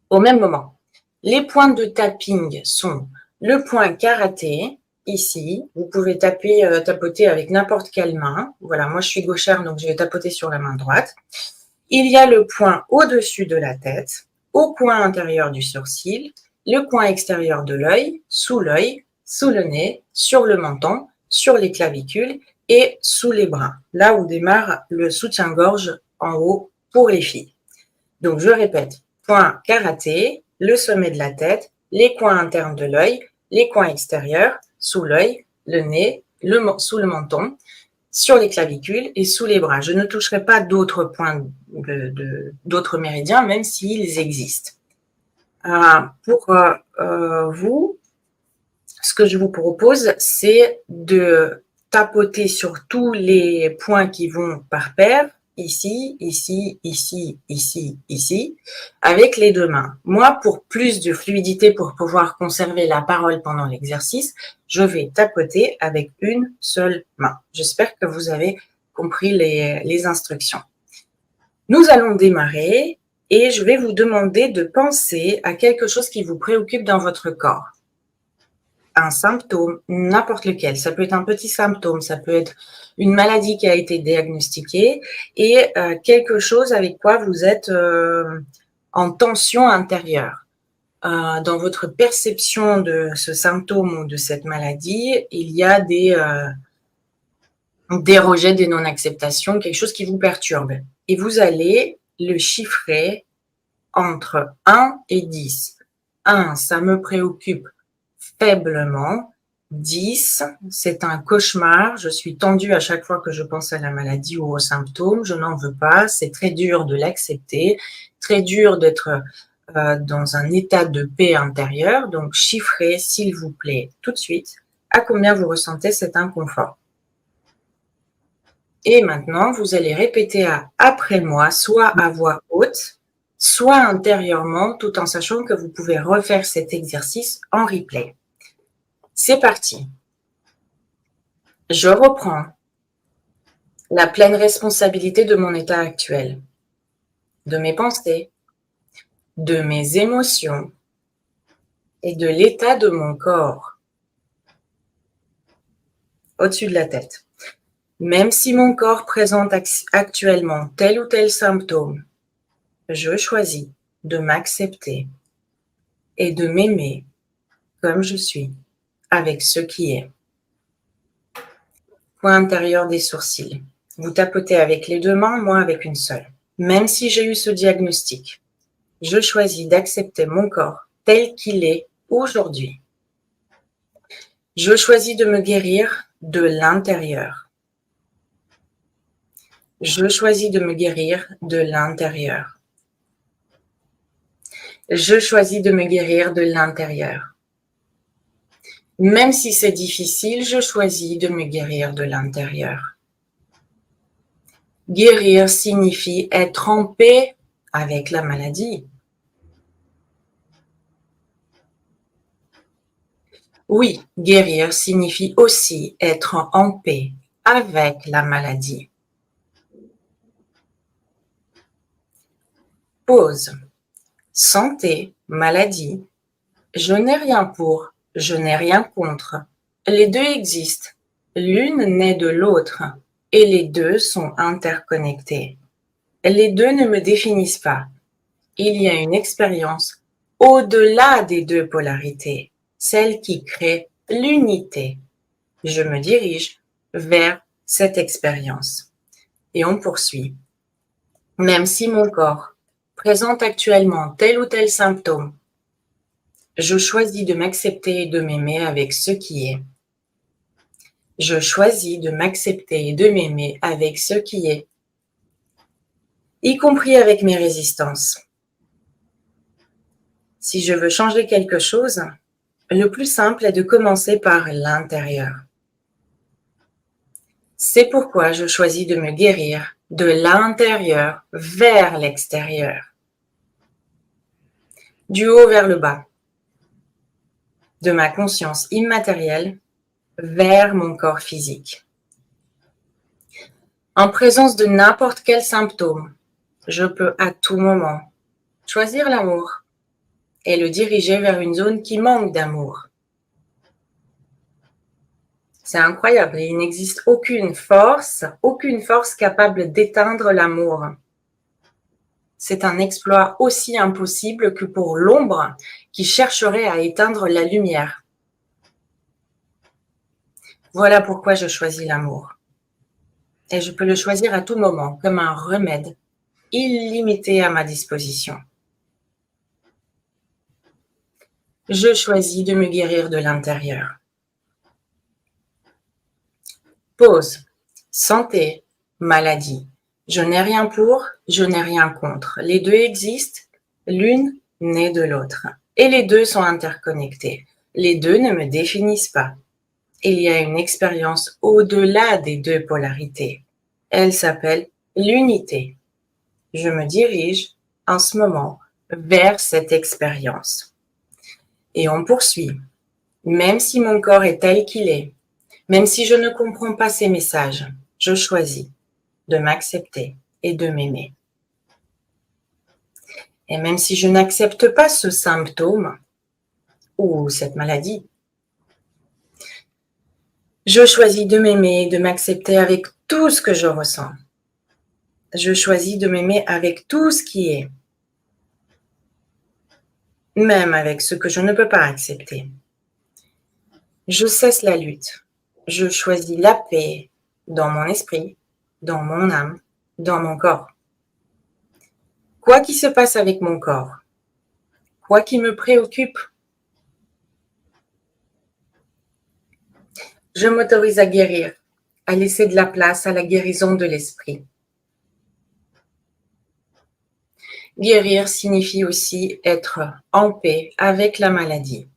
au même moment. Les points de tapping sont le point karaté, ici. Vous pouvez tapoter avec n'importe quelle main. Voilà, moi, je suis gauchère, donc je vais tapoter sur la main droite. Il y a le point au-dessus de la tête, au coin intérieur du sourcil, le coin extérieur de l'œil, sous le nez, sur le menton, sur les clavicules et sous les bras, là où démarre le soutien-gorge en haut pour les filles. Donc, je répète, point karaté, le sommet de la tête, les coins internes de l'œil, les coins extérieurs, sous l'œil, le nez, sous le menton, sur les clavicules et sous les bras. Je ne toucherai pas d'autres points, d'autres méridiens, même s'ils existent. Pour vous, ce que je vous propose, c'est de tapoter sur tous les points qui vont par paire, ici, ici, ici, ici, ici, avec les deux mains. Moi, pour plus de fluidité, pour pouvoir conserver la parole pendant l'exercice, je vais tapoter avec une seule main. J'espère que vous avez compris les instructions. Nous allons démarrer et je vais vous demander de penser à quelque chose qui vous préoccupe dans votre corps. Un symptôme, n'importe lequel. Ça peut être un petit symptôme, ça peut être une maladie qui a été diagnostiquée et quelque chose avec quoi vous êtes en tension intérieure. Dans votre perception de ce symptôme ou de cette maladie, il y a des rejets, des non-acceptations, quelque chose qui vous perturbe. Et vous allez le chiffrer entre 1 et 10. 1, ça me préoccupe faiblement. 10, c'est un cauchemar. Je suis tendue à chaque fois que je pense à la maladie ou aux symptômes. Je n'en veux pas. C'est très dur de l'accepter, très dur d'être dans un état de paix intérieure. Donc, chiffrez, s'il vous plaît, tout de suite, à combien vous ressentez cet inconfort. Et maintenant, vous allez répéter après moi, soit à voix haute, soit intérieurement, tout en sachant que vous pouvez refaire cet exercice en replay. C'est parti. Je reprends la pleine responsabilité de mon état actuel, de mes pensées, de mes émotions et de l'état de mon corps au-dessus de la tête. Même si mon corps présente actuellement tel ou tel symptôme, je choisis de m'accepter et de m'aimer comme je suis, avec ce qui est. Point intérieur des sourcils. Vous tapotez avec les deux mains, moi avec une seule. Même si j'ai eu ce diagnostic, je choisis d'accepter mon corps tel qu'il est aujourd'hui. Je choisis de me guérir de l'intérieur. Je choisis de me guérir de l'intérieur. Je choisis de me guérir de l'intérieur. Même si c'est difficile, je choisis de me guérir de l'intérieur. Guérir signifie être en paix avec la maladie. Oui, guérir signifie aussi être en paix avec la maladie. Pause. Santé, maladie. Je n'ai rien pour, je n'ai rien contre. Les deux existent. L'une naît de l'autre et les deux sont interconnectés. Les deux ne me définissent pas. Il y a une expérience au-delà des deux polarités, celle qui crée l'unité. Je me dirige vers cette expérience. Et on poursuit. Même si mon corps présente actuellement tel ou tel symptôme, je choisis de m'accepter et de m'aimer avec ce qui est. Je choisis de m'accepter et de m'aimer avec ce qui est, y compris avec mes résistances. Si je veux changer quelque chose, le plus simple est de commencer par l'intérieur. C'est pourquoi je choisis de me guérir de l'intérieur vers l'extérieur. Du haut vers le bas, de ma conscience immatérielle vers mon corps physique. En présence de n'importe quel symptôme, je peux à tout moment choisir l'amour et le diriger vers une zone qui manque d'amour. C'est incroyable, il n'existe aucune force capable d'éteindre l'amour. C'est un exploit aussi impossible que pour l'ombre qui chercherait à éteindre la lumière. Voilà pourquoi je choisis l'amour. Et je peux le choisir à tout moment, comme un remède illimité à ma disposition. Je choisis de me guérir de l'intérieur. Pause. Santé, maladie. Je n'ai rien pour, je n'ai rien contre. Les deux existent, l'une naît de l'autre. Et les deux sont interconnectés. Les deux ne me définissent pas. Il y a une expérience au-delà des deux polarités. Elle s'appelle l'unité. Je me dirige en ce moment vers cette expérience. Et on poursuit. Même si mon corps est tel qu'il est, même si je ne comprends pas ces messages, je choisis de m'accepter et de m'aimer. Et même si je n'accepte pas ce symptôme ou cette maladie, je choisis de m'aimer et de m'accepter avec tout ce que je ressens. Je choisis de m'aimer avec tout ce qui est, même avec ce que je ne peux pas accepter. Je cesse la lutte. Je choisis la paix dans mon esprit, dans mon âme, dans mon corps. Quoi qu'il se passe avec mon corps, quoi qui me préoccupe, je m'autorise à guérir, à laisser de la place à la guérison de l'esprit. Guérir signifie aussi être en paix avec la maladie.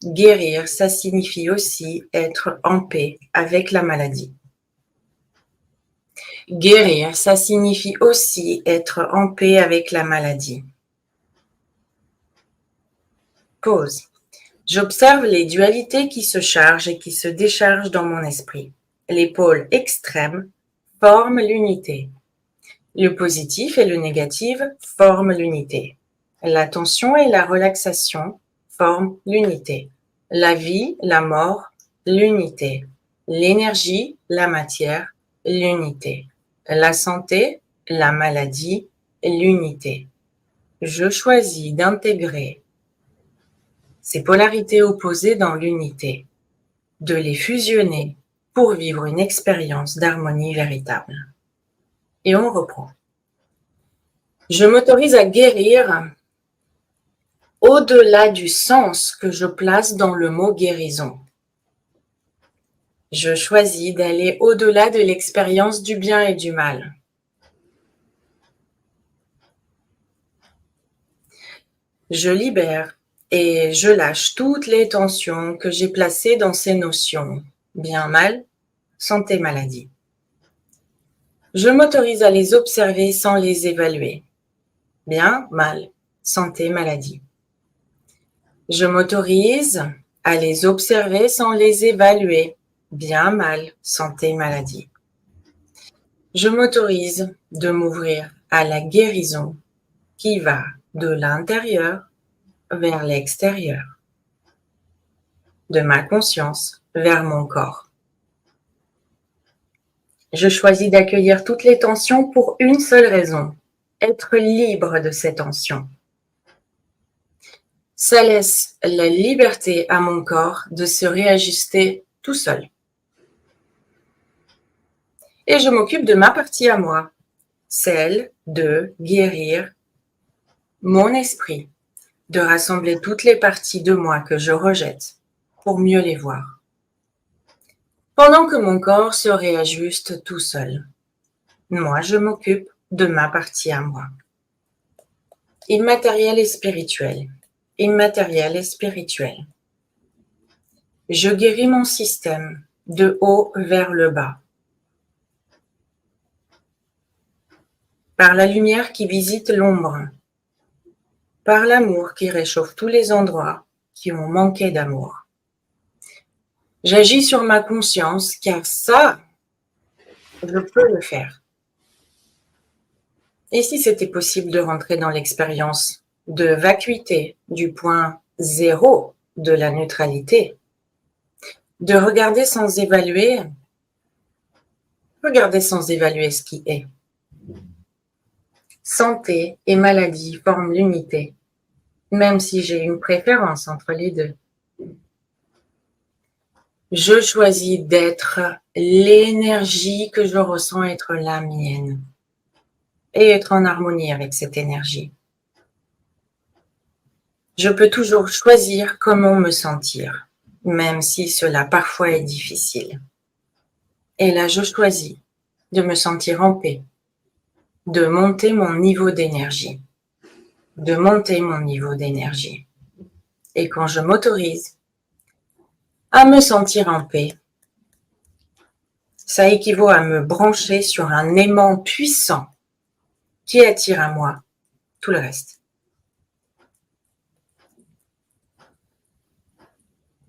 Guérir, ça signifie aussi être en paix avec la maladie. Guérir, ça signifie aussi être en paix avec la maladie. Pause. J'observe les dualités qui se chargent et qui se déchargent dans mon esprit. Les pôles extrêmes forment l'unité. Le positif et le négatif forment l'unité. La tension et la relaxation forment l'unité. La vie, la mort, l'unité. L'énergie, la matière, l'unité. La santé, la maladie, l'unité. Je choisis d'intégrer ces polarités opposées dans l'unité, de les fusionner pour vivre une expérience d'harmonie véritable. Et on reprend. Je m'autorise à guérir au-delà du sens que je place dans le mot guérison. Je choisis d'aller au-delà de l'expérience du bien et du mal. Je libère et je lâche toutes les tensions que j'ai placées dans ces notions, bien, mal, santé, maladie. Je m'autorise à les observer sans les évaluer. Bien, mal, santé, maladie. Je m'autorise à les observer sans les évaluer. Bien, mal, santé, maladie. Je m'autorise de m'ouvrir à la guérison qui va de l'intérieur vers l'extérieur, de ma conscience vers mon corps. Je choisis d'accueillir toutes les tensions pour une seule raison, être libre de ces tensions. Ça laisse la liberté à mon corps de se réajuster tout seul. Et je m'occupe de ma partie à moi, celle de guérir mon esprit, de rassembler toutes les parties de moi que je rejette pour mieux les voir. Pendant que mon corps se réajuste tout seul, moi je m'occupe de ma partie à moi. Immatériel et spirituel. Immatériel et spirituel. Je guéris mon système de haut vers le bas. Par la lumière qui visite l'ombre. Par l'amour qui réchauffe tous les endroits qui ont manqué d'amour. J'agis sur ma conscience car ça, je peux le faire. Et si c'était possible de rentrer dans l'expérience de vacuité du point zéro de la neutralité, de regarder sans évaluer ce qui est. Santé et maladie forment l'unité, même si j'ai une préférence entre les deux. Je choisis d'être l'énergie que je ressens être la mienne et être en harmonie avec cette énergie. Je peux toujours choisir comment me sentir, même si cela parfois est difficile. Et là, je choisis de me sentir en paix, de monter mon niveau d'énergie, Et quand je m'autorise à me sentir en paix, Ça équivaut à me brancher sur un aimant puissant qui attire à moi tout le reste.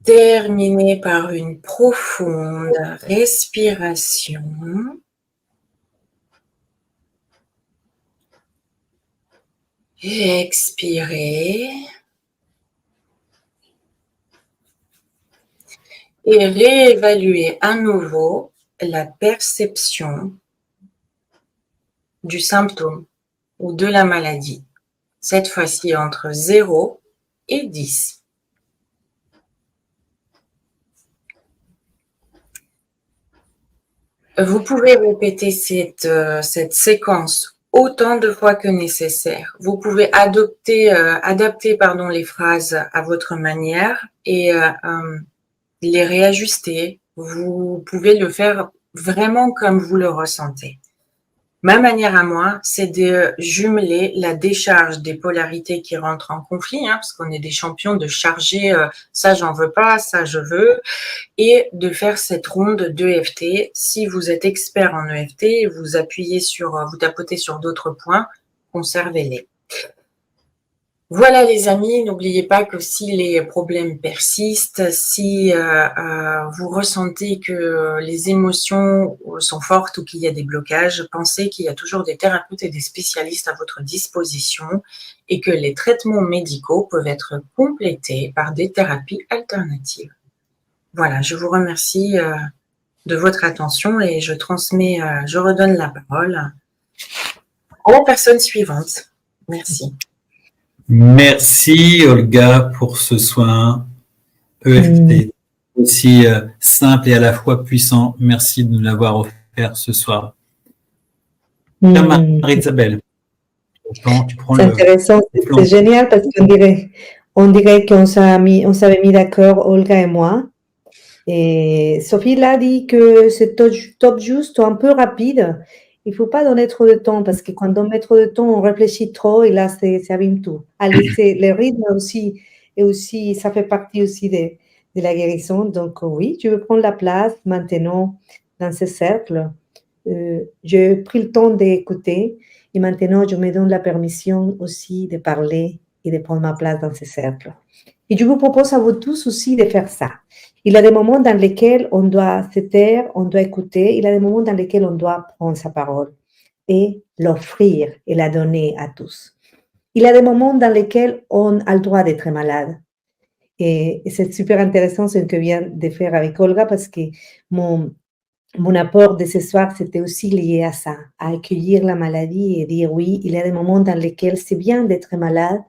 Terminez par une profonde respiration. Et expirez. Et réévaluez à nouveau la perception du symptôme ou de la maladie. Cette fois-ci entre 0 et 10. Vous pouvez répéter cette séquence autant de fois que nécessaire. Vous pouvez adapter les phrases à votre manière et les réajuster. Vous pouvez le faire vraiment comme vous le ressentez. Ma manière à moi, c'est de jumeler la décharge des polarités qui rentrent en conflit, parce qu'on est des champions de charger ça j'en veux pas, ça je veux, et de faire cette ronde d'EFT. Si vous êtes expert en EFT, vous tapotez sur d'autres points, conservez-les. Voilà les amis, n'oubliez pas que si les problèmes persistent, si vous ressentez que les émotions sont fortes ou qu'il y a des blocages, pensez qu'il y a toujours des thérapeutes et des spécialistes à votre disposition et que les traitements médicaux peuvent être complétés par des thérapies alternatives. Voilà, je vous remercie de votre attention et je redonne la parole à la personne suivante. Merci. Merci Olga pour ce soin EFT aussi simple et à la fois puissant. Merci de nous l'avoir offert ce soir. Marie-Isabelle, c'est intéressant, c'est génial parce qu'on dirait qu'on s'avait mis d'accord, Olga et moi. Et Sophie l'a dit que c'est top juste, un peu rapide. Il ne faut pas donner trop de temps parce que quand on met trop de temps, on réfléchit trop et là, ça abîme tout. Allez, le rythme aussi, et aussi, ça fait partie aussi de la guérison. Donc, oui, je veux prendre la place maintenant dans ce cercle. J'ai pris le temps d'écouter et maintenant, je me donne la permission aussi de parler et de prendre ma place dans ce cercle. Et je vous propose à vous tous aussi de faire ça. Il y a des moments dans lesquels on doit se taire, on doit écouter. Il y a des moments dans lesquels on doit prendre sa parole et l'offrir et la donner à tous. Il y a des moments dans lesquels on a le droit d'être malade. Et c'est super intéressant ce que vient de faire avec Olga parce que mon apport de ce soir, c'était aussi lié à ça, à accueillir la maladie et dire oui, il y a des moments dans lesquels c'est bien d'être malade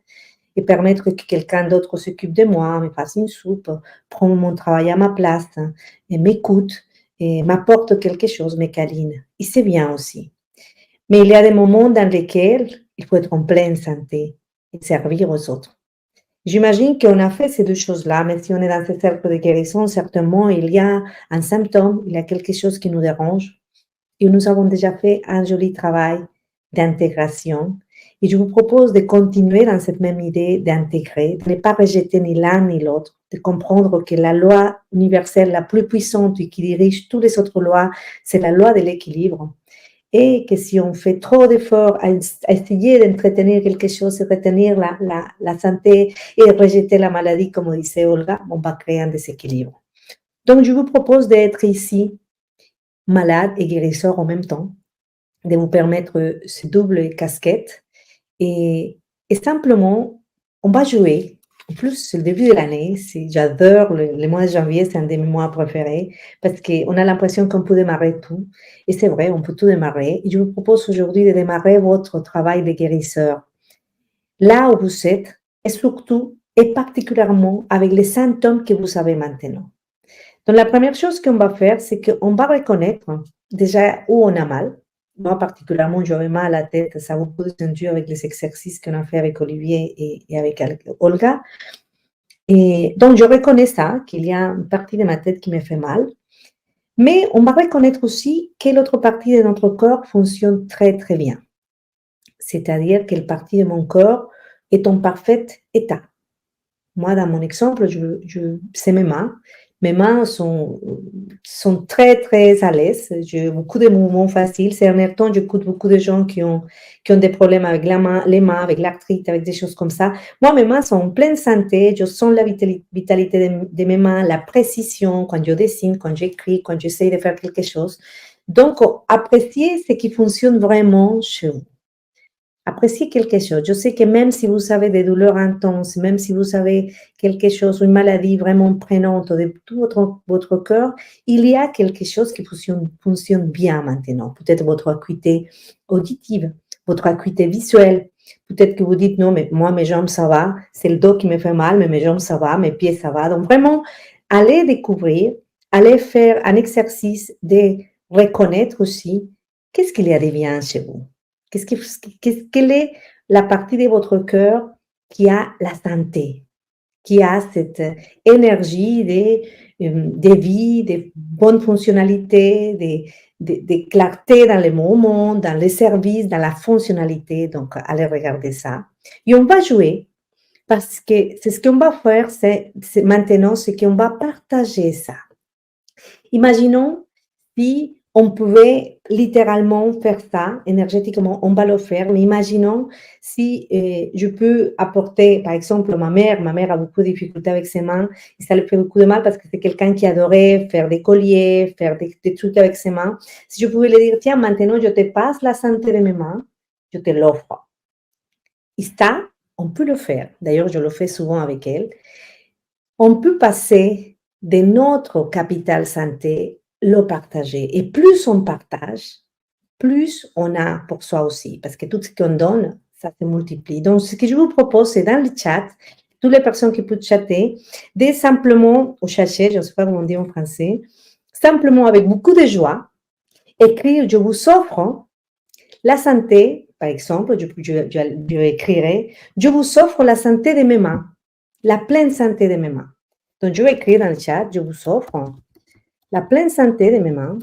et permettre que quelqu'un d'autre s'occupe de moi, me fasse une soupe, prenne mon travail à ma place, et m'écoute, et m'apporte quelque chose, me câline. Et c'est bien aussi. Mais il y a des moments dans lesquels il faut être en pleine santé et servir aux autres. J'imagine qu'on a fait ces deux choses-là, mais si on est dans ce cercle de guérison, certainement, il y a un symptôme, il y a quelque chose qui nous dérange. Et nous avons déjà fait un joli travail d'intégration. Et je vous propose de continuer dans cette même idée d'intégrer, de ne pas rejeter ni l'un ni l'autre, de comprendre que la loi universelle la plus puissante et qui dirige toutes les autres lois, c'est la loi de l'équilibre. Et que si on fait trop d'efforts à essayer d'entretenir quelque chose, de retenir la santé et rejeter la maladie, comme disait Olga, on va créer un déséquilibre. Donc, je vous propose d'être ici, malade et guérisseur en même temps, de vous permettre ce double casquette. Et simplement, on va jouer. En plus, c'est le début de l'année. J'adore le mois de janvier, c'est un de mes mois préférés parce qu'on a l'impression qu'on peut démarrer tout. Et c'est vrai, on peut tout démarrer. Et je vous propose aujourd'hui de démarrer votre travail de guérisseur. Là où vous êtes, et surtout, et particulièrement avec les symptômes que vous avez maintenant. Donc, la première chose qu'on va faire, c'est qu'on va reconnaître déjà où on a mal. Moi, particulièrement, j'avais mal à la tête. Ça vous peut sentir avec les exercices qu'on a fait avec Olivier et avec Olga. Et donc, je reconnais ça, qu'il y a une partie de ma tête qui me fait mal. Mais on va reconnaître aussi quelle autre partie de notre corps fonctionne très, très bien. C'est-à-dire quelle partie de mon corps est en parfait état. Moi, dans mon exemple, c'est mes mains. Mes mains sont très, très à l'aise. J'ai beaucoup de mouvements faciles. Ces derniers temps, j'écoute beaucoup de gens qui ont des problèmes avec les mains, avec l'arthrite, avec des choses comme ça. Moi, mes mains sont en pleine santé. Je sens la vitalité de mes mains, la précision quand je dessine, quand j'écris, quand j'essaie de faire quelque chose. Donc, appréciez ce qui fonctionne vraiment chez vous. Appréciez quelque chose. Je sais que même si vous avez des douleurs intenses, même si vous avez quelque chose, une maladie vraiment prenante de tout votre corps, il y a quelque chose qui fonctionne bien maintenant. Peut-être votre acuité auditive, votre acuité visuelle. Peut-être que vous dites, non, mais moi, mes jambes, ça va. C'est le dos qui me fait mal, mais mes jambes, ça va. Mes pieds, ça va. Donc, vraiment, allez découvrir, allez faire un exercice de reconnaître aussi qu'est-ce qu'il y a de bien chez vous. Quelle est la partie de votre cœur qui a la santé, qui a cette énergie de vie, de bonne fonctionnalité, de clarté dans les moments, dans les services, dans la fonctionnalité. Donc, allez regarder ça. Et on va jouer parce que c'est ce qu'on va faire maintenant, c'est qu'on va partager ça. Imaginons si on pouvait littéralement faire ça, énergétiquement, on va le faire, mais imaginons si je peux apporter, par exemple, ma mère a beaucoup de difficultés avec ses mains, et ça lui fait beaucoup de mal parce que c'est quelqu'un qui adorait faire des colliers, faire des trucs avec ses mains. Si je pouvais lui dire, tiens, maintenant je te passe la santé de mes mains, je te l'offre. Et ça, on peut le faire. D'ailleurs, je le fais souvent avec elle. On peut passer de notre capital santé le partager. Et plus on partage, plus on a pour soi aussi. Parce que tout ce qu'on donne, ça se multiplie. Donc, ce que je vous propose, c'est dans le chat, toutes les personnes qui peuvent chatter, de simplement, ou chercher, je ne sais pas comment on dit en français, simplement avec beaucoup de joie, écrire, je vous offre la santé, par exemple, je écrirai, je vous offre la santé de mes mains, la pleine santé de mes mains. Donc, je vais écrire dans le chat, je vous offre la pleine santé de mes mains.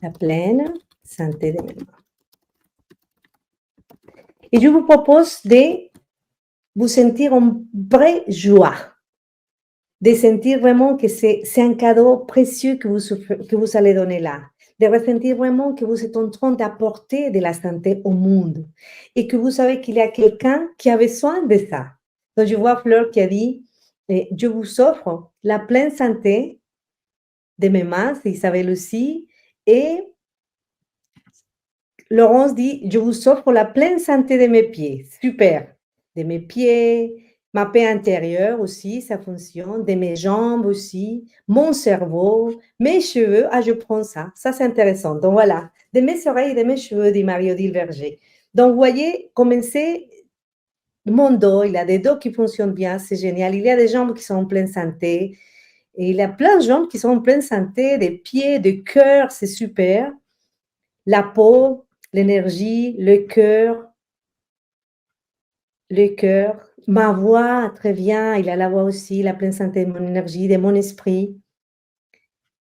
La pleine santé de mes mains. Et je vous propose de vous sentir en vraie joie. De sentir vraiment que c'est un cadeau précieux que vous allez donner là. De ressentir vraiment que vous êtes en train d'apporter de la santé au monde. Et que vous savez qu'il y a quelqu'un qui a besoin de ça. Donc, je vois Fleur qui a dit, je vous offre la pleine santé de mes mains, c'est Isabelle aussi, et Laurence dit, je vous offre la pleine santé de mes pieds, super, de mes pieds, ma paix intérieure aussi, ça fonctionne, de mes jambes aussi, mon cerveau, mes cheveux, je prends ça c'est intéressant, donc voilà, de mes oreilles et de mes cheveux, dit Marie-Odile Verger. Donc, vous voyez, commencez, mon dos, il y a des dos qui fonctionnent bien, c'est génial, il y a des jambes qui sont en pleine santé, et il y a plein de jambes qui sont en pleine santé, des pieds, des cœurs, c'est super. La peau, l'énergie, le cœur, ma voix, très bien, il y a la voix aussi, la pleine santé de mon énergie, de mon esprit.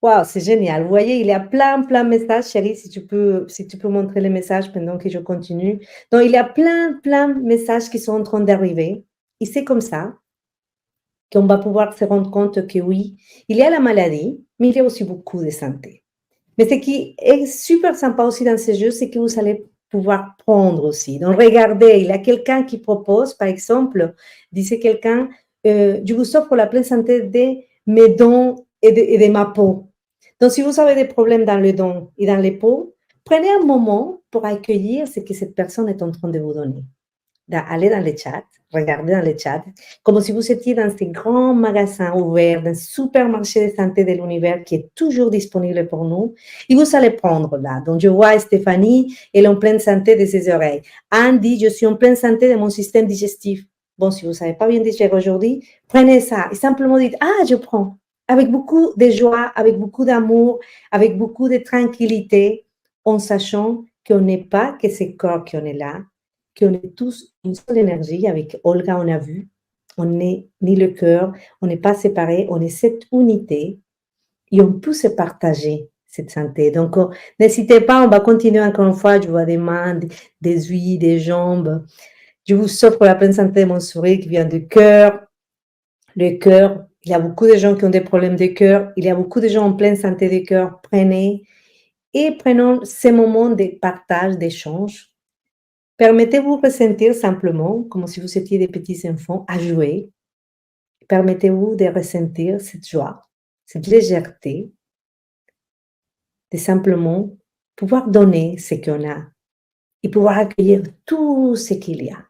Waouh, c'est génial. Vous voyez, il y a plein de messages, chérie, si tu peux montrer les messages pendant que je continue. Donc, il y a plein de messages qui sont en train d'arriver. Et c'est comme ça qu'on va pouvoir se rendre compte que oui, il y a la maladie, mais il y a aussi beaucoup de santé. Mais ce qui est super sympa aussi dans ces jeux, c'est que vous allez pouvoir prendre aussi. Donc, regardez, il y a quelqu'un qui propose, par exemple, disait quelqu'un, je vous offre la pleine santé de mes dents et de ma peau. Donc, si vous avez des problèmes dans les dents et dans les peaux, prenez un moment pour accueillir ce que cette personne est en train de vous donner. Allez dans le chat, regardez dans le chat, comme si vous étiez dans ces grands magasins ouverts, dans un supermarché de santé de l'univers qui est toujours disponible pour nous, et vous allez prendre là. Donc, je vois Stéphanie, elle est en pleine santé de ses oreilles. Anne dit, je suis en pleine santé de mon système digestif. Bon, si vous ne savez pas bien digérer aujourd'hui, prenez ça et simplement dites, je prends. Avec beaucoup de joie, avec beaucoup d'amour, avec beaucoup de tranquillité, en sachant qu'on n'est pas que ce corps qu'on est là, qu'on est tous une seule énergie. Avec Olga, on a vu, on n'est ni le cœur, on n'est pas séparés, on est cette unité et on peut se partager cette santé. Donc, n'hésitez pas, on va continuer encore une fois. Je vois des mains, des yeux, des jambes. Je vous offre la pleine santé de mon sourire qui vient du cœur. Le cœur, Il y a beaucoup de gens qui ont des problèmes de cœur. Il y a beaucoup de gens en pleine santé de cœur. Prenons ces moments de partage, d'échange. Permettez-vous de ressentir simplement, comme si vous étiez des petits enfants, à jouer. Permettez-vous de ressentir cette joie, cette légèreté, de simplement pouvoir donner ce qu'on a et pouvoir accueillir tout ce qu'il y a.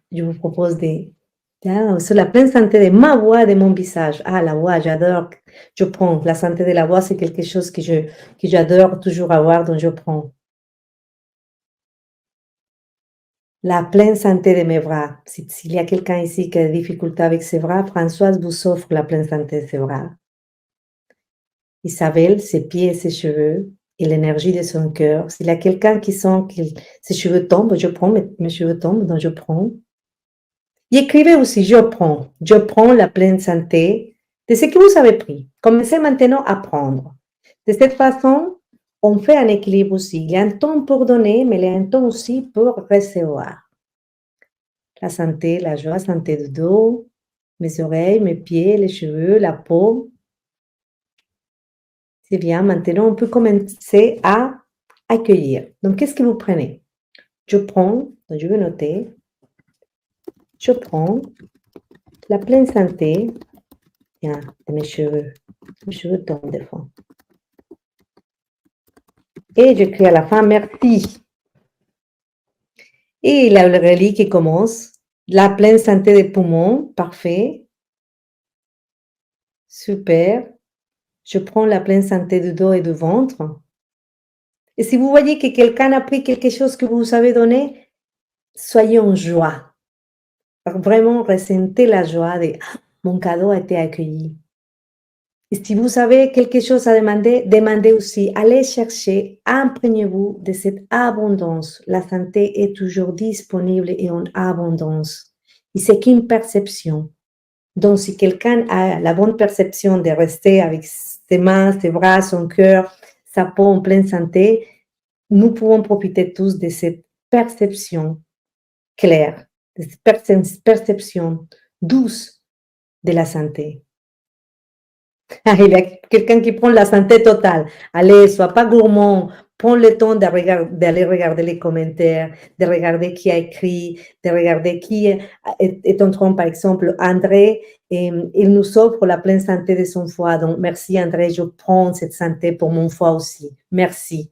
Je vous propose sur la pleine santé de ma voix, de mon visage. Ah, la voix, j'adore. Je prends. La santé de la voix, c'est quelque chose que j'adore toujours avoir, donc je prends. La pleine santé de mes bras. S'il y a quelqu'un ici qui a des difficultés avec ses bras, Françoise vous offre la pleine santé de ses bras. Isabelle, ses pieds et ses cheveux et l'énergie de son cœur. S'il y a quelqu'un qui sent que ses cheveux tombent, je prends, mes cheveux tombent, donc je prends. Et écrivez aussi, je prends la pleine santé de ce que vous avez pris. Commencez maintenant à prendre. De cette façon, on fait un équilibre aussi. Il y a un temps pour donner, mais il y a un temps aussi pour recevoir. La santé, la joie, santé du dos, mes oreilles, mes pieds, les cheveux, la peau. C'est bien, maintenant on peut commencer à accueillir. Donc, qu'est-ce que vous prenez? Je prends, donc je vais noter, je prends la pleine santé de mes cheveux. Mes cheveux tombent des fois. Et j'écris à la fin, merci. Et la Aurélie qui commence, la pleine santé des poumons, parfait. Super. Je prends la pleine santé du dos et du ventre. Et si vous voyez que quelqu'un a pris quelque chose que vous avez donné, soyez en joie. Vraiment, ressentez la joie de mon cadeau a été accueilli. Et si vous avez quelque chose à demander, demandez aussi. Allez chercher, imprégnez-vous de cette abondance. La santé est toujours disponible et en abondance. Et c'est qu'une perception. Donc, si quelqu'un a la bonne perception de rester avec ses mains, ses bras, son cœur, sa peau en pleine santé, nous pouvons profiter tous de cette perception claire, de cette perception douce de la santé. Il y a quelqu'un qui prend la santé totale. Allez, sois pas gourmand. Prends le temps d'aller regarder les commentaires, de regarder qui a écrit, de regarder qui est en train, par exemple, André, il nous offre la pleine santé de son foie. Donc, merci André, je prends cette santé pour mon foie aussi. Merci.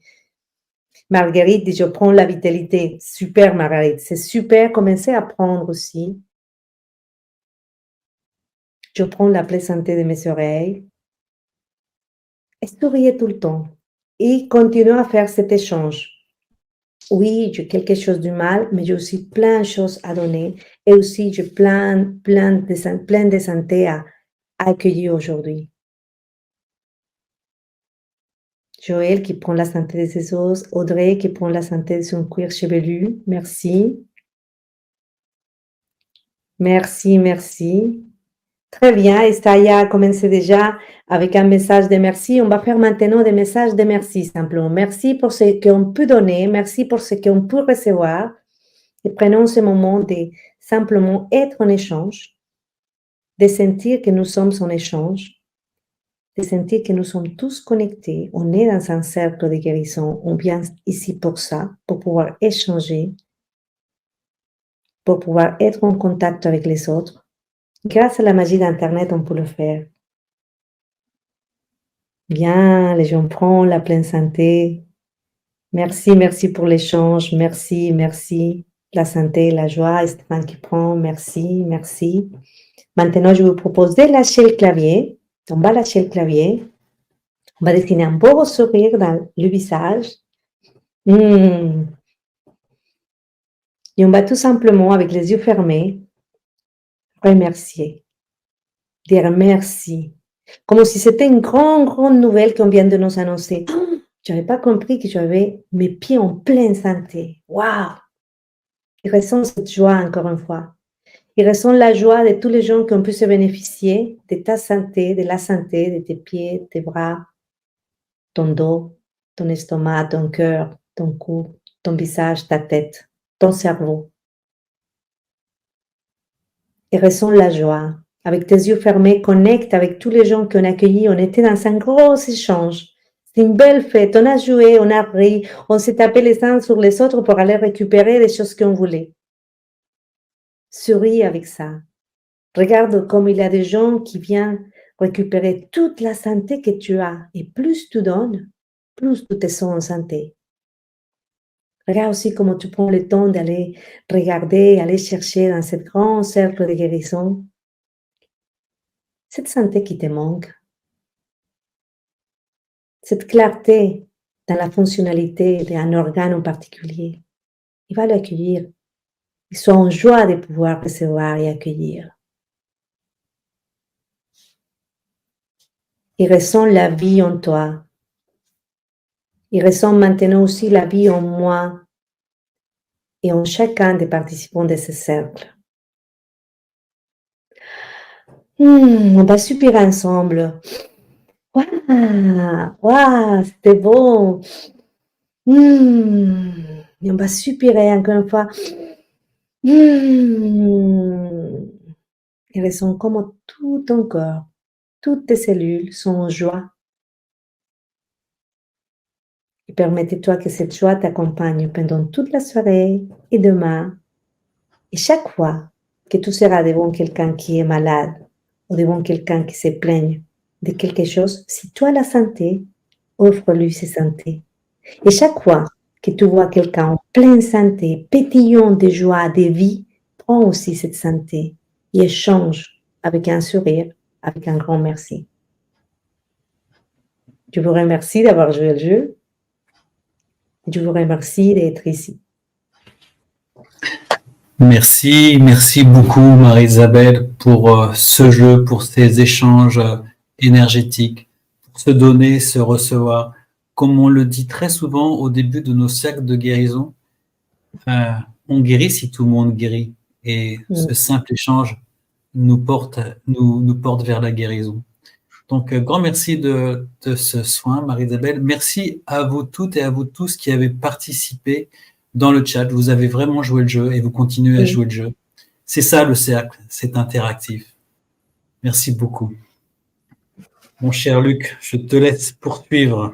Marguerite dit, je prends la vitalité. Super, Marguerite. C'est super. Commencez à prendre aussi. Je prends la pleine santé de mes oreilles. Et souriez tout le temps. Et continuez à faire cet échange. Oui, j'ai quelque chose de mal, mais j'ai aussi plein de choses à donner. Et aussi, j'ai plein de santé à accueillir aujourd'hui. Joël qui prend la santé de ses os. Audrey qui prend la santé de son cuir chevelu. Merci. Merci, merci. Très bien, Estaya a commencé déjà avec un message de merci. On va faire maintenant des messages de merci simplement. Merci pour ce qu'on peut donner, merci pour ce qu'on peut recevoir. Et prenons ce moment de simplement être en échange, de sentir que nous sommes en échange, de sentir que nous sommes tous connectés. On est dans un cercle de guérison. On vient ici pour ça, pour pouvoir échanger, pour pouvoir être en contact avec les autres. Grâce à la magie d'Internet, on peut le faire. Bien, les gens prennent la pleine santé. Merci, merci pour l'échange. Merci, merci. La santé, la joie, Stéphane qui prend. Merci, merci. Maintenant, je vous propose de lâcher le clavier. On va lâcher le clavier. On va dessiner un beau sourire dans le visage. Et on va tout simplement, avec les yeux fermés, remercier. Dire merci. Comme si c'était une grande nouvelle qu'on vient de nous annoncer. Oh, je n'avais pas compris que j'avais mes pieds en pleine santé. Waouh! Il ressent cette joie encore une fois. Il ressent la joie de tous les gens qui ont pu se bénéficier de ta santé, de la santé, de tes pieds, tes bras, ton dos, ton estomac, ton cœur, ton cou, ton visage, ta tête, ton cerveau. et ressens la joie. Avec tes yeux fermés, connecte avec tous les gens qu'on a accueillis. On était dans un gros échange. C'est une belle fête. On a joué, on a ri, on s'est tapé les uns sur les autres pour aller récupérer les choses qu'on voulait. Souris avec ça. Regarde comme il y a des gens qui viennent récupérer toute la santé que tu as. Et plus tu donnes, plus tu te sens en santé. Regarde aussi comment tu prends le temps d'aller regarder, aller chercher dans ce grand cercle de guérison cette santé qui te manque, cette clarté dans la fonctionnalité d'un organe en particulier. Il va l'accueillir. Il soit en joie de pouvoir recevoir et accueillir. Il ressent la vie en toi. Il ressent maintenant aussi la vie en moi et en chacun des participants de ce cercle. On va soupirer ensemble. Waouh, c'était bon. Et on va soupirer encore une fois. Et ressens comme tout ton corps, toutes tes cellules sont en joie. Et permettez-toi que cette joie t'accompagne pendant toute la soirée et demain. Et chaque fois que tu seras devant quelqu'un qui est malade ou devant quelqu'un qui se plaigne de quelque chose, si tu as la santé, offre-lui cette santé. Et chaque fois que tu vois quelqu'un en pleine santé, pétillant de joie, de vie, prends aussi cette santé et échange avec un sourire, avec un grand merci. Je vous remercie d'avoir joué le jeu. Je vous remercie d'être ici. Merci beaucoup Marie-Isabelle pour ce jeu, pour ces échanges énergétiques, pour se donner, se recevoir. Comme on le dit très souvent au début de nos cercles de guérison, on guérit si tout le monde guérit. Et ce simple échange nous porte vers la guérison. Donc, grand merci de ce soin, Marie-Isabelle. Merci à vous toutes et à vous tous qui avez participé dans le chat. Vous avez vraiment joué le jeu et vous continuez à jouer le jeu. C'est ça le cercle, c'est interactif. Merci beaucoup. Mon cher Luc, je te laisse poursuivre.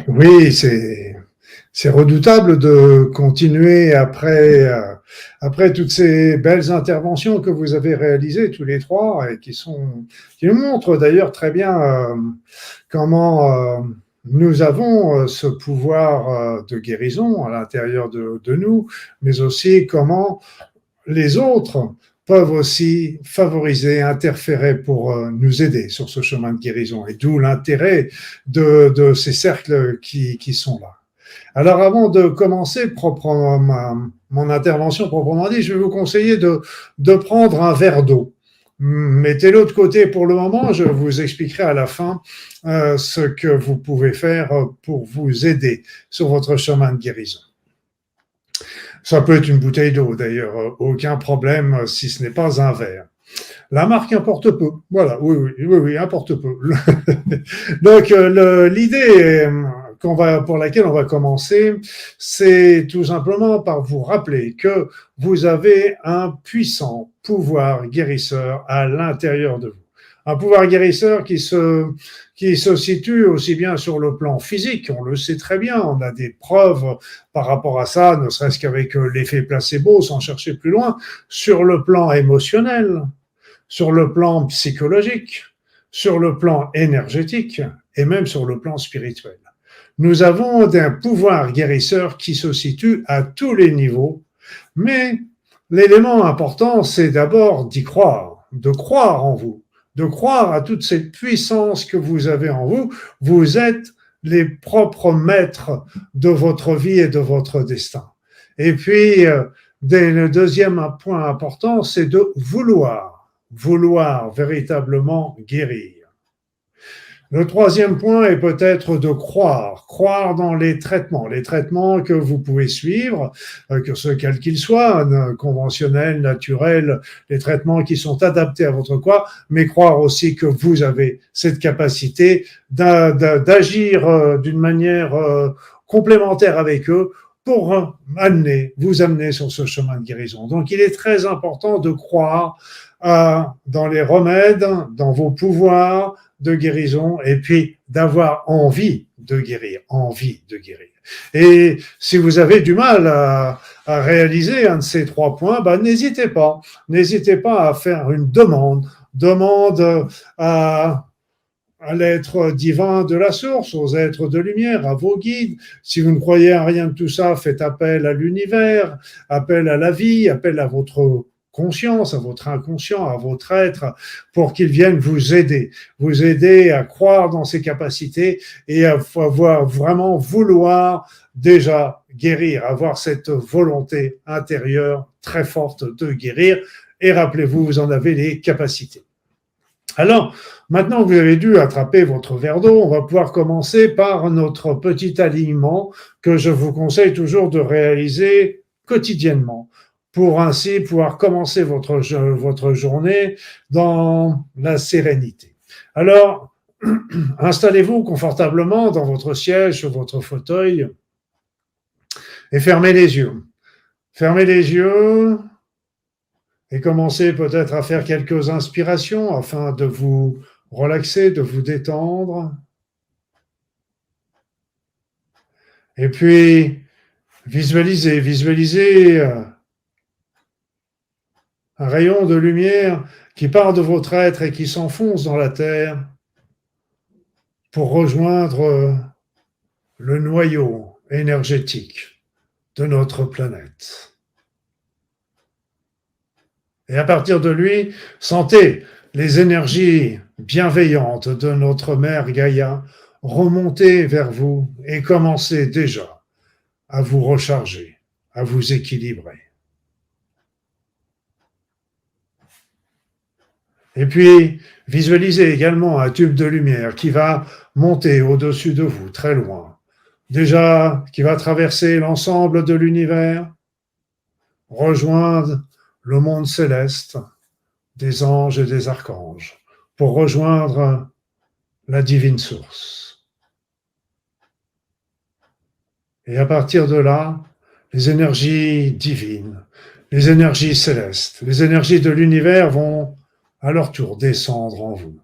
Oui, c'est redoutable de continuer après toutes ces belles interventions que vous avez réalisées tous les trois et qui nous montrent d'ailleurs très bien comment nous avons ce pouvoir de guérison à l'intérieur de nous, mais aussi comment les autres peuvent aussi favoriser, interférer pour nous aider sur ce chemin de guérison. Et d'où l'intérêt de ces cercles qui sont là. Alors avant de commencer mon intervention proprement dit, je vais vous conseiller de prendre un verre d'eau. Mettez-le de côté pour le moment, je vous expliquerai à la fin ce que vous pouvez faire pour vous aider sur votre chemin de guérison. Ça peut être une bouteille d'eau d'ailleurs, aucun problème si ce n'est pas un verre. La marque importe peu, voilà, oui, importe peu. Donc l'idée pour laquelle on va commencer, c'est tout simplement par vous rappeler que vous avez un puissant pouvoir guérisseur à l'intérieur de vous. Un pouvoir guérisseur qui se situe aussi bien sur le plan physique, on le sait très bien, on a des preuves par rapport à ça, ne serait-ce qu'avec l'effet placebo, sans chercher plus loin, sur le plan émotionnel, sur le plan psychologique, sur le plan énergétique et même sur le plan spirituel. Nous avons un pouvoir guérisseur qui se situe à tous les niveaux, mais l'élément important, c'est d'abord d'y croire, de croire en vous, de croire à toute cette puissance que vous avez en vous. Vous êtes les propres maîtres de votre vie et de votre destin. Et puis, le deuxième point important, c'est de vouloir véritablement guérir. Le troisième point est peut-être de croire dans les traitements que vous pouvez suivre, que ce quel qu'il soit, conventionnels, naturels, les traitements qui sont adaptés à votre corps, mais croire aussi que vous avez cette capacité d'agir d'une manière complémentaire avec eux pour vous amener sur ce chemin de guérison. Donc, il est très important de croire dans les remèdes, dans vos pouvoirs de guérison, et puis d'avoir envie de guérir, Et si vous avez du mal à réaliser un de ces 3 points, n'hésitez pas à faire une demande à l'être divin de la source, aux êtres de lumière, à vos guides. Si vous ne croyez à rien de tout ça, faites appel à l'univers, appel à la vie, appel à votre conscience, à votre inconscient, à votre être, pour qu'ils viennent vous aider à croire dans ses capacités et à vraiment vouloir déjà guérir, avoir cette volonté intérieure très forte de guérir. Et rappelez-vous, vous en avez les capacités. Alors, maintenant que vous avez dû attraper votre verre d'eau, on va pouvoir commencer par notre petit alignement que je vous conseille toujours de réaliser quotidiennement pour ainsi pouvoir commencer votre journée dans la sérénité. Alors, installez-vous confortablement dans votre siège, sur votre fauteuil et fermez les yeux. Fermez les yeux. Et commencez peut-être à faire quelques inspirations afin de vous relaxer, de vous détendre. Et puis, visualisez un rayon de lumière qui part de votre être et qui s'enfonce dans la terre pour rejoindre le noyau énergétique de notre planète. Et à partir de lui, sentez les énergies bienveillantes de notre mère Gaïa remonter vers vous et commencez déjà à vous recharger, à vous équilibrer. Et puis, visualisez également un tube de lumière qui va monter au-dessus de vous, très loin. Déjà, qui va traverser l'ensemble de l'univers, rejoindre le monde céleste, des anges et des archanges, pour rejoindre la divine source. Et à partir de là, les énergies divines, les énergies célestes, les énergies de l'univers vont à leur tour descendre en vous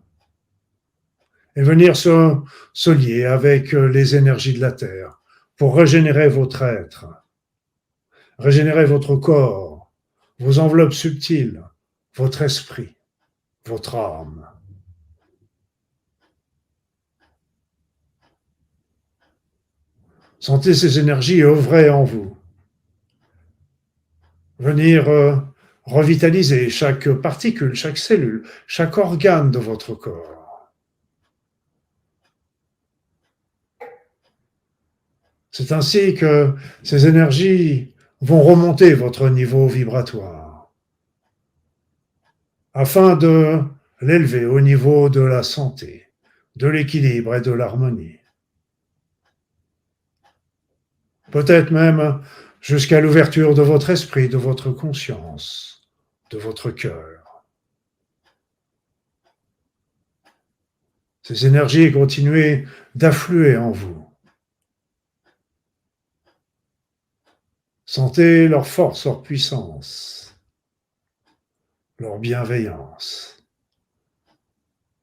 et venir se lier avec les énergies de la terre pour régénérer votre être, régénérer votre corps, vos enveloppes subtiles, votre esprit, votre âme. Sentez ces énergies œuvrer en vous. Venir revitaliser chaque particule, chaque cellule, chaque organe de votre corps. C'est ainsi que ces énergies vont remonter votre niveau vibratoire afin de l'élever au niveau de la santé, de l'équilibre et de l'harmonie. Peut-être même jusqu'à l'ouverture de votre esprit, de votre conscience, de votre cœur. Ces énergies continuent d'affluer en vous. Sentez leur force, leur puissance, leur bienveillance.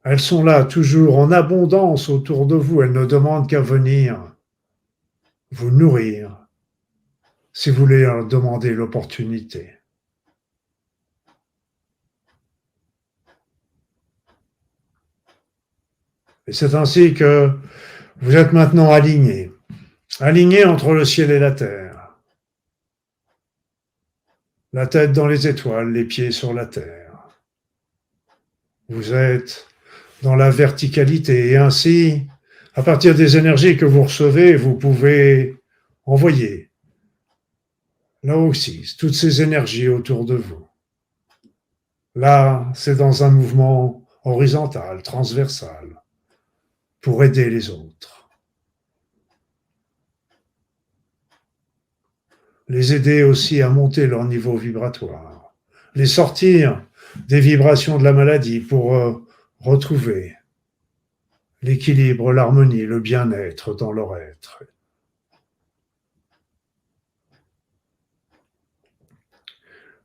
Elles sont là, toujours en abondance autour de vous. Elles ne demandent qu'à venir vous nourrir, si vous voulez leur demander l'opportunité. Et c'est ainsi que vous êtes maintenant alignés entre le ciel et la terre. La tête dans les étoiles, les pieds sur la terre. Vous êtes dans la verticalité et ainsi, à partir des énergies que vous recevez, vous pouvez envoyer là aussi toutes ces énergies autour de vous. Là, c'est dans un mouvement horizontal, transversal, pour aider les autres. Les aider aussi à monter leur niveau vibratoire, les sortir des vibrations de la maladie pour retrouver l'équilibre, l'harmonie, le bien-être dans leur être.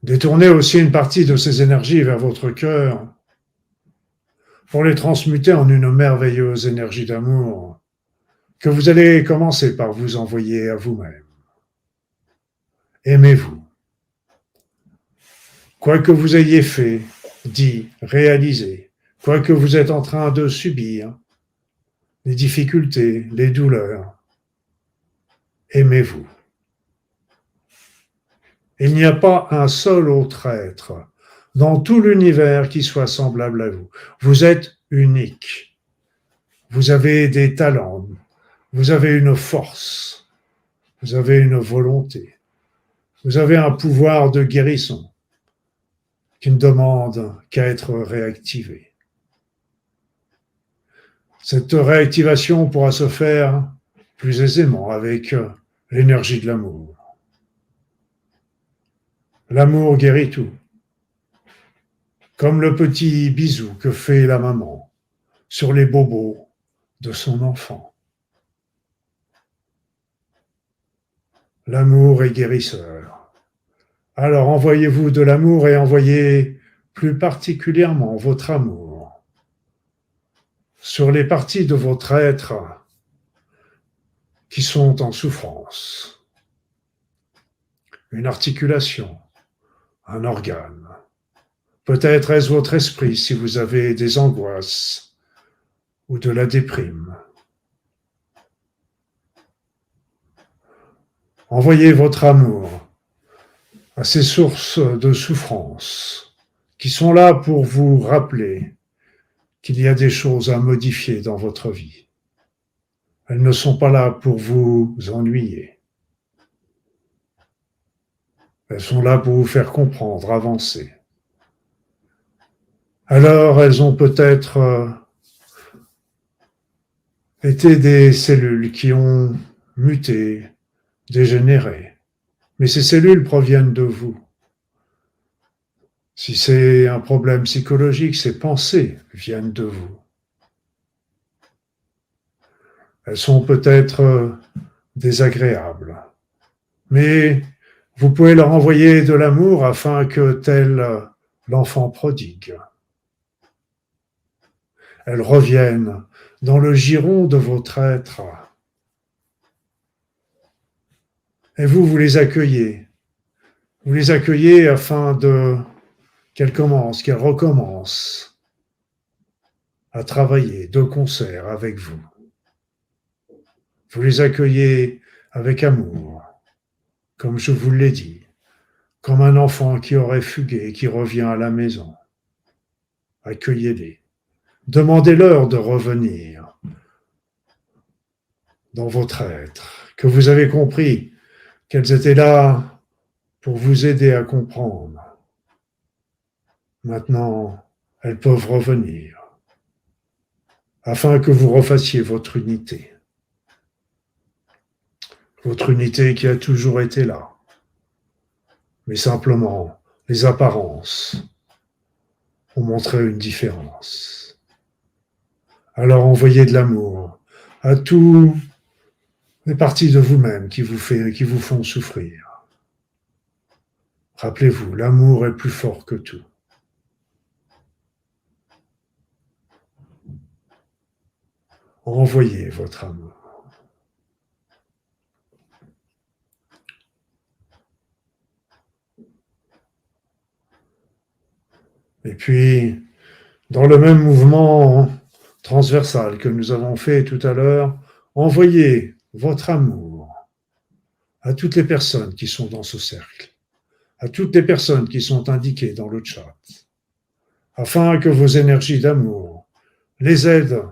Détournez aussi une partie de ces énergies vers votre cœur pour les transmuter en une merveilleuse énergie d'amour que vous allez commencer par vous envoyer à vous-même. Aimez-vous. Quoi que vous ayez fait, dit, réalisé, quoi que vous êtes en train de subir, les difficultés, les douleurs, aimez-vous. Il n'y a pas un seul autre être dans tout l'univers qui soit semblable à vous. Vous êtes unique. Vous avez des talents. Vous avez une force. Vous avez une volonté. Vous avez un pouvoir de guérison qui ne demande qu'à être réactivé. Cette réactivation pourra se faire plus aisément avec l'énergie de l'amour. L'amour guérit tout. Comme le petit bisou que fait la maman sur les bobos de son enfant. L'amour est guérisseur. Alors envoyez-vous de l'amour et envoyez plus particulièrement votre amour sur les parties de votre être qui sont en souffrance. Une articulation, un organe. Peut-être est-ce votre esprit si vous avez des angoisses ou de la déprime. Envoyez votre amour à ces sources de souffrance qui sont là pour vous rappeler qu'il y a des choses à modifier dans votre vie. Elles ne sont pas là pour vous ennuyer. Elles sont là pour vous faire comprendre, avancer. Alors, elles ont peut-être été des cellules qui ont muté, dégénéré. Mais ces cellules proviennent de vous. Si c'est un problème psychologique, ces pensées viennent de vous. Elles sont peut-être désagréables, mais vous pouvez leur envoyer de l'amour afin que, tel l'enfant prodigue, elles reviennent dans le giron de votre être. Et vous les accueillez. Vous les accueillez afin qu'elles recommencent à travailler de concert avec vous. Vous les accueillez avec amour, comme je vous l'ai dit, comme un enfant qui aurait fugué, qui revient à la maison. Accueillez-les. Demandez-leur de revenir dans votre être, que vous avez compris qu'elles étaient là pour vous aider à comprendre. Maintenant, elles peuvent revenir afin que vous refassiez votre unité. Votre unité qui a toujours été là. Mais simplement, les apparences ont montré une différence. Alors envoyez de l'amour à toutes les parties de vous-même qui vous font souffrir. Rappelez-vous, l'amour est plus fort que tout. Envoyez votre amour. Et puis, dans le même mouvement transversal que nous avons fait tout à l'heure, envoyez votre amour à toutes les personnes qui sont dans ce cercle, à toutes les personnes qui sont indiquées dans le chat, afin que vos énergies d'amour les aident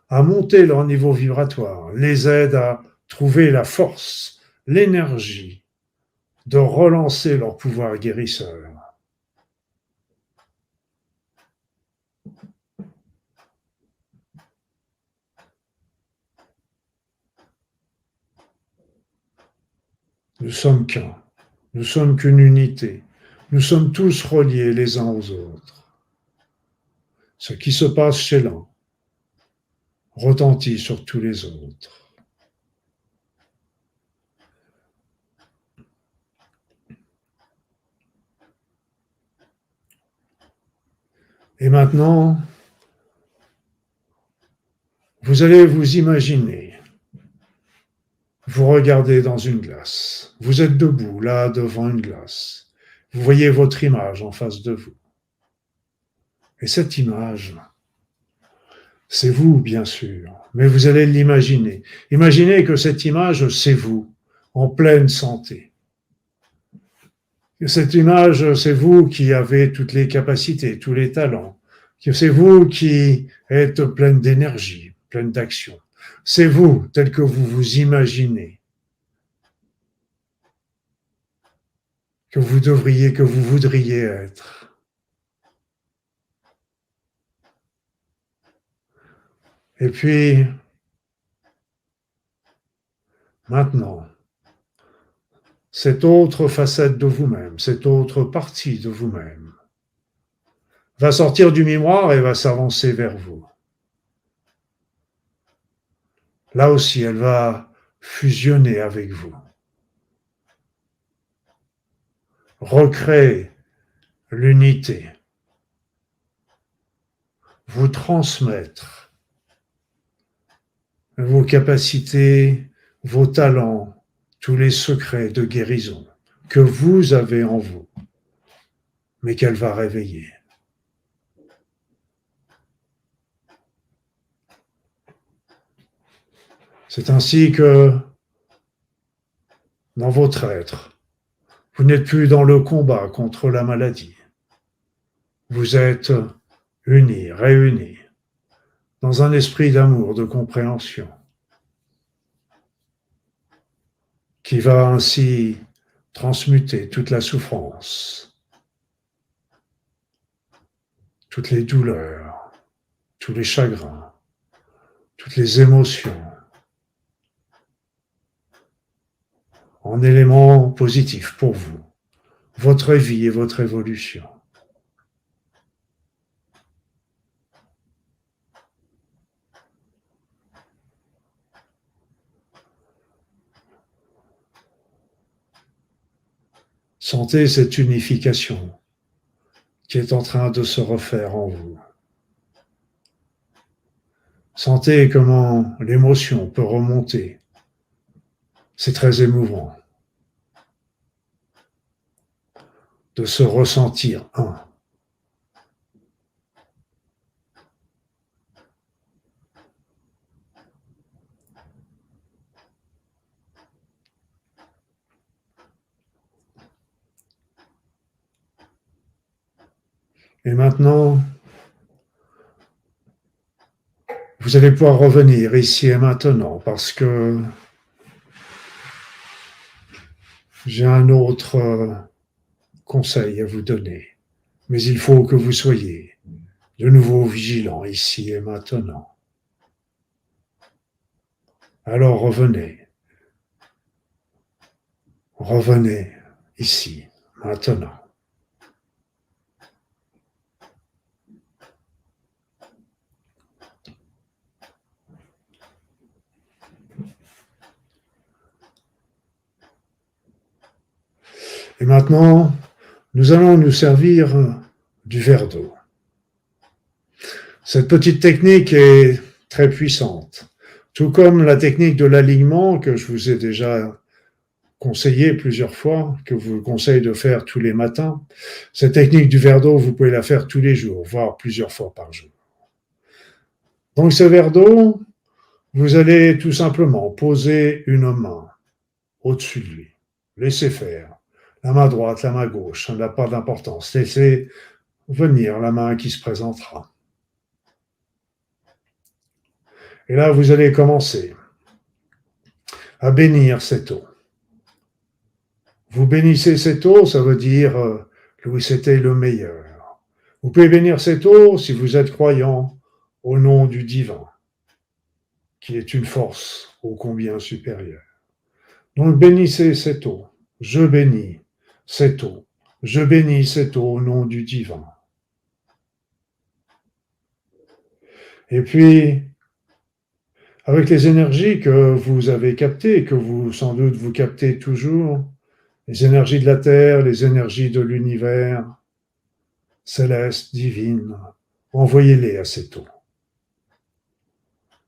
à monter leur niveau vibratoire, les aident à trouver la force, l'énergie de relancer leur pouvoir guérisseur. Nous sommes qu'un. Nous sommes qu'une unité. Nous sommes tous reliés les uns aux autres. Ce qui se passe chez l'un retentit sur tous les autres. Et maintenant, vous allez vous imaginer, vous regardez dans une glace, vous êtes debout là devant une glace, vous voyez votre image en face de vous. Et cette image, c'est vous bien sûr, mais vous allez l'imaginer. Imaginez que cette image, c'est vous, en pleine santé. Cette image, c'est vous qui avez toutes les capacités, tous les talents. C'est vous qui êtes pleine d'énergie, pleine d'action. C'est vous, tel que vous vous imaginez, que vous devriez, que vous voudriez être. Et puis, maintenant, cette autre facette de vous-même, cette autre partie de vous-même, va sortir du miroir et va s'avancer vers vous. Là aussi, elle va fusionner avec vous. Recréer l'unité. Vous transmettre vos capacités, vos talents, tous les secrets de guérison que vous avez en vous, mais qu'elle va réveiller. C'est ainsi que, dans votre être, vous n'êtes plus dans le combat contre la maladie. Vous êtes unis, réunis, dans un esprit d'amour, de compréhension, qui va ainsi transmuter toute la souffrance, toutes les douleurs, tous les chagrins, toutes les émotions, en éléments positifs pour vous, votre vie et votre évolution. Sentez cette unification qui est en train de se refaire en vous. Sentez comment l'émotion peut remonter. C'est très émouvant de se ressentir un. Et maintenant, vous allez pouvoir revenir ici et maintenant parce que j'ai un autre conseil à vous donner. Mais il faut que vous soyez de nouveau vigilants ici et maintenant. Alors revenez. Revenez ici, maintenant. Et maintenant, nous allons nous servir du verre d'eau. Cette petite technique est très puissante, tout comme la technique de l'alignement que je vous ai déjà conseillé plusieurs fois, que je vous conseille de faire tous les matins. Cette technique du verre d'eau, vous pouvez la faire tous les jours, voire plusieurs fois par jour. Donc ce verre d'eau, vous allez tout simplement poser une main au-dessus de lui. Laissez faire. La main droite, la main gauche, ça n'a pas d'importance. Laissez venir la main qui se présentera. Et là, vous allez commencer à bénir cette eau. Vous bénissez cette eau, ça veut dire que oui, c'était le meilleur. Vous pouvez bénir cette eau si vous êtes croyant au nom du divin, qui est une force ô combien supérieure. Donc bénissez cette eau. Je bénis cette eau. Je bénis cette eau au nom du divin. Et puis, avec les énergies que vous avez captées, que vous, sans doute, vous captez toujours, les énergies de la Terre, les énergies de l'univers, céleste, divine, envoyez-les à cette eau,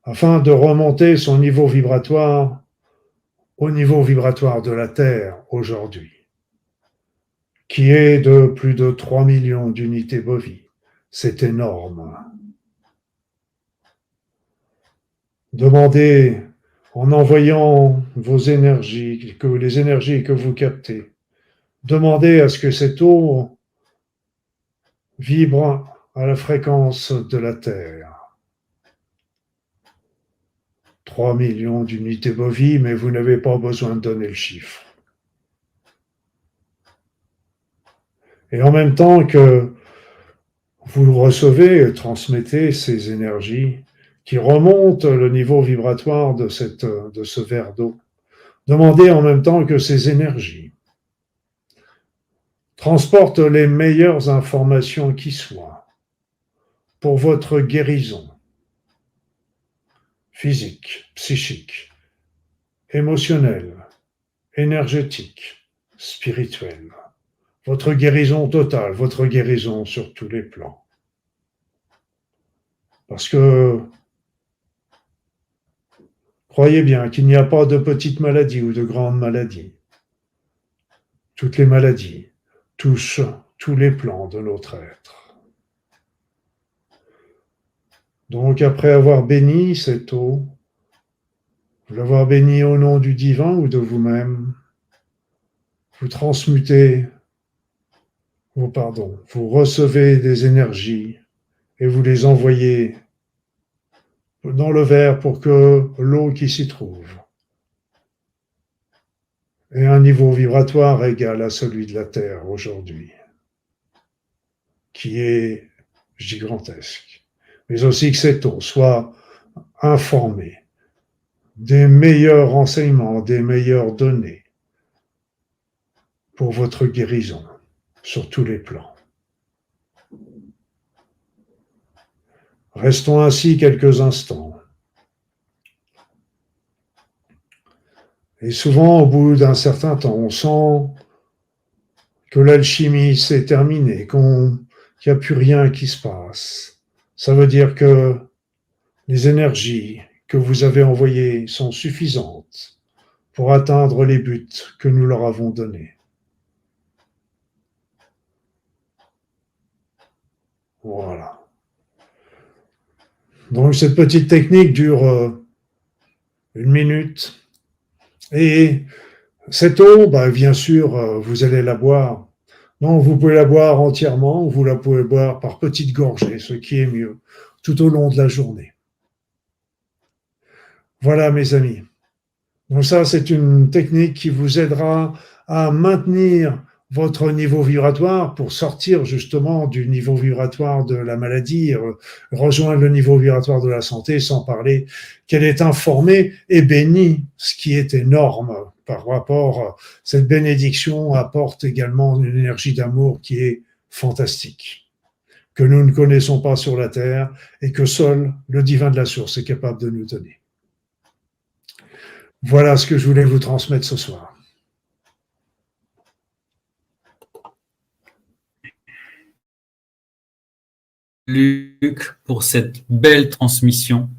afin de remonter son niveau vibratoire au niveau vibratoire de la Terre aujourd'hui, qui est de plus de 3 millions d'unités bovies. C'est énorme. Demandez, en envoyant vos énergies, que les énergies que vous captez, demandez à ce que cette eau vibre à la fréquence de la Terre. 3 millions d'unités bovies, mais vous n'avez pas besoin de donner le chiffre. Et en même temps que vous recevez et transmettez ces énergies qui remontent le niveau vibratoire de ce verre d'eau, demandez en même temps que ces énergies transportent les meilleures informations qui soient pour votre guérison physique, psychique, émotionnelle, énergétique, spirituelle. Votre guérison totale, votre guérison sur tous les plans. Parce que, croyez bien qu'il n'y a pas de petites maladies ou de grandes maladies. Toutes les maladies touchent tous les plans de notre être. Donc, après avoir béni cette eau, l'avoir béni au nom du divin ou de vous-même, vous transmutez, vous recevez des énergies et vous les envoyez dans le verre pour que l'eau qui s'y trouve ait un niveau vibratoire égal à celui de la Terre aujourd'hui, qui est gigantesque. Mais aussi que cette eau soit informée des meilleurs renseignements, des meilleures données pour votre guérison sur tous les plans. Restons ainsi quelques instants. Et souvent, au bout d'un certain temps, on sent que l'alchimie s'est terminée, qu'il n'y a plus rien qui se passe. Ça veut dire que les énergies que vous avez envoyées sont suffisantes pour atteindre les buts que nous leur avons donnés. Voilà. Donc cette petite technique dure 1 minute. Et cette eau, bien sûr, vous allez la boire. Non, vous pouvez la boire entièrement ou vous la pouvez boire par petites gorgées, ce qui est mieux, tout au long de la journée. Voilà, mes amis. Donc ça, c'est une technique qui vous aidera à maintenir votre niveau vibratoire pour sortir justement du niveau vibratoire de la maladie, rejoindre le niveau vibratoire de la santé, sans parler qu'elle est informée et bénie, ce qui est énorme par rapport. Cette bénédiction apporte également une énergie d'amour qui est fantastique, que nous ne connaissons pas sur la terre et que seul le divin de la source est capable de nous donner. Voilà ce que je voulais vous transmettre ce soir. Luc, pour cette belle transmission.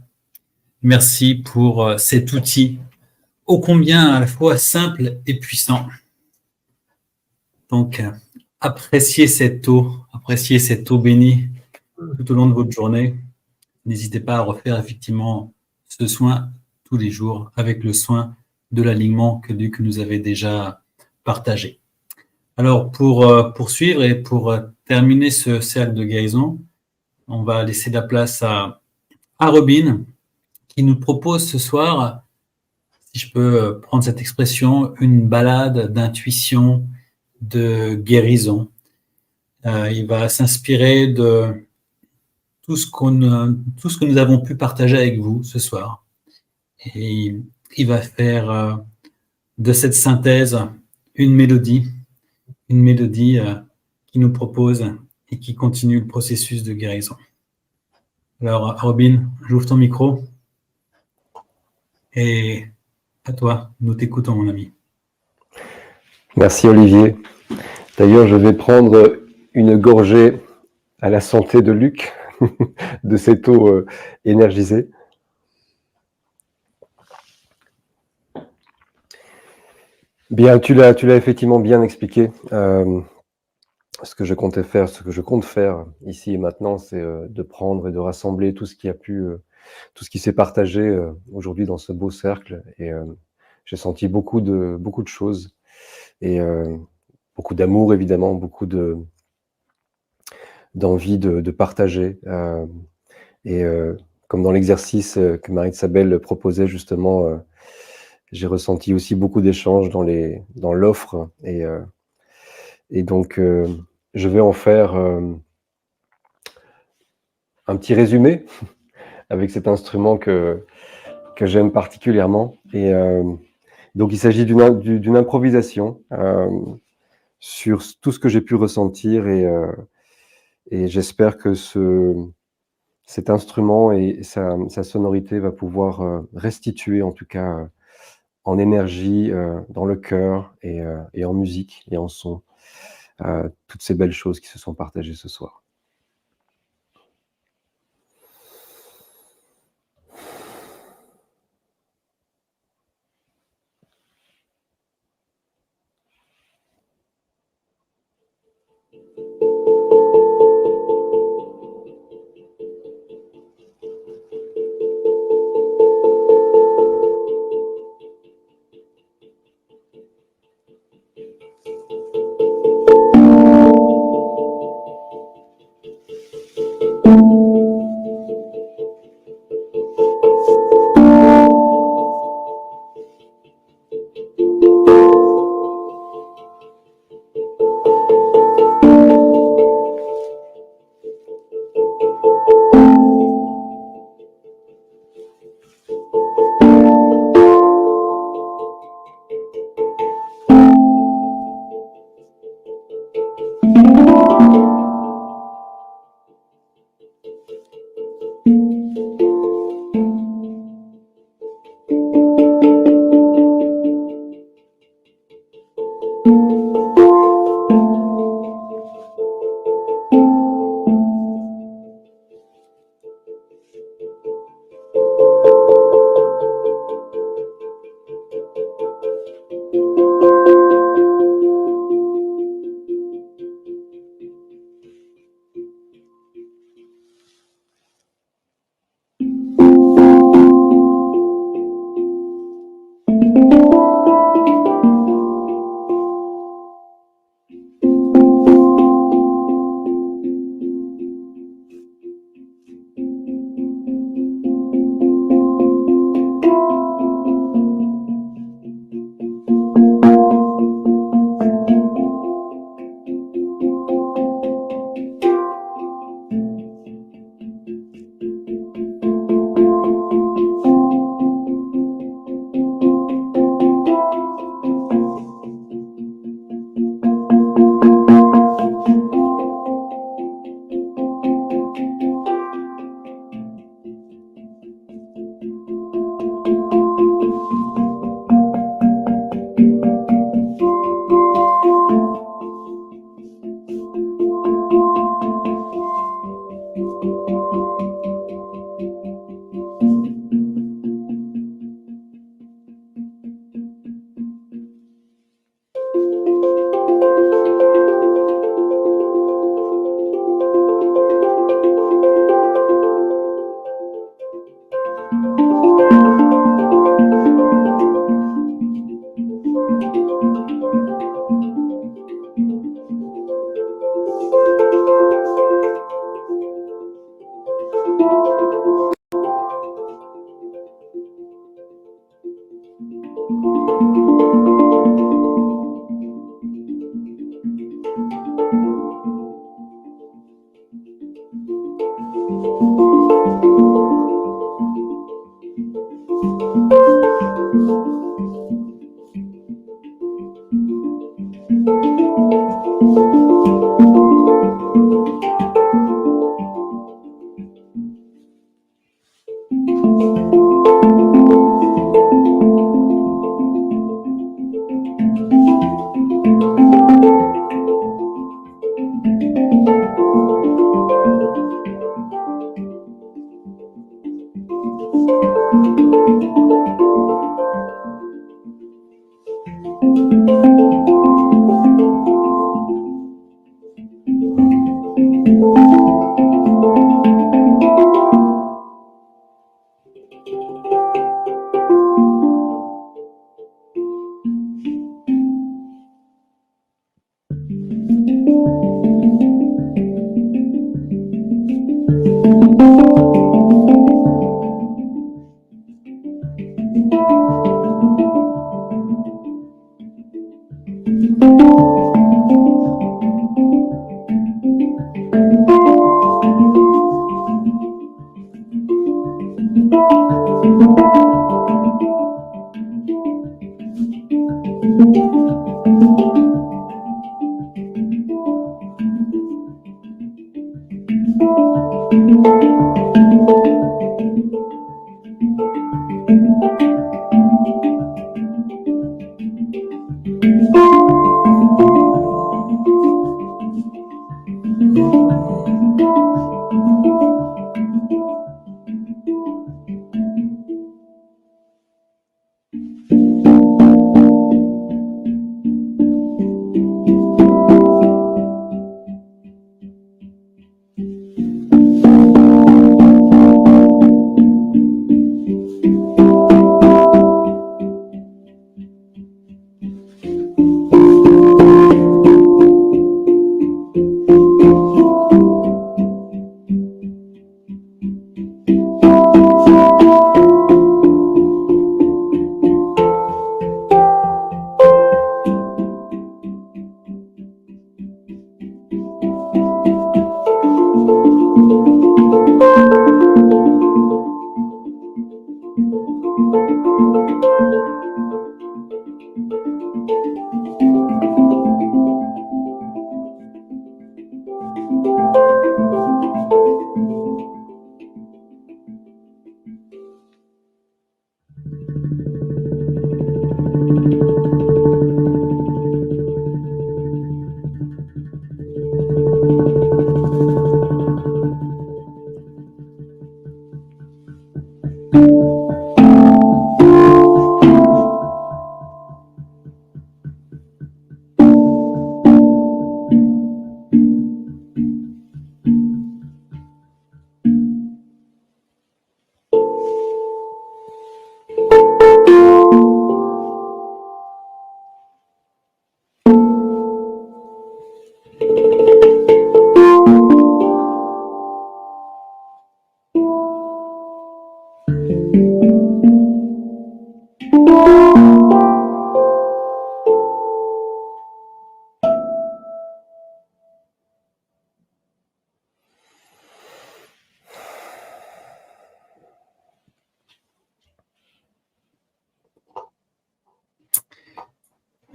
Merci pour cet outil ô combien à la fois simple et puissant. Donc, appréciez cette eau bénie tout au long de votre journée. N'hésitez pas à refaire effectivement ce soin tous les jours avec le soin de l'alignement que Luc nous avait déjà partagé. Alors, pour poursuivre et pour terminer ce cercle de guérison, on va laisser la place à Robin qui nous propose ce soir, si je peux prendre cette expression, une balade d'intuition, de guérison. Il va s'inspirer de tout ce que nous avons pu partager avec vous ce soir. Et il va faire de cette synthèse une mélodie qui nous propose et qui continue le processus de guérison. Alors, Robin, j'ouvre ton micro. Et à toi, nous t'écoutons, mon ami. Merci, Olivier. D'ailleurs, je vais prendre une gorgée à la santé de Luc, de cette eau énergisée. Bien, tu l'as effectivement bien expliqué. Ce que je compte faire ici et maintenant, c'est de prendre et de rassembler tout ce qui s'est partagé aujourd'hui dans ce beau cercle. Et j'ai senti beaucoup de choses et beaucoup d'amour évidemment, beaucoup d'envie de partager. Et comme dans l'exercice que Marie-Isabelle proposait justement, j'ai ressenti aussi beaucoup d'échanges dans l'offre et donc je vais en faire un petit résumé avec cet instrument que j'aime particulièrement. Et donc il s'agit d'une improvisation sur tout ce que j'ai pu ressentir et j'espère que cet instrument et sa sonorité va pouvoir restituer en tout cas en énergie dans le cœur et en musique et en son toutes ces belles choses qui se sont partagées ce soir.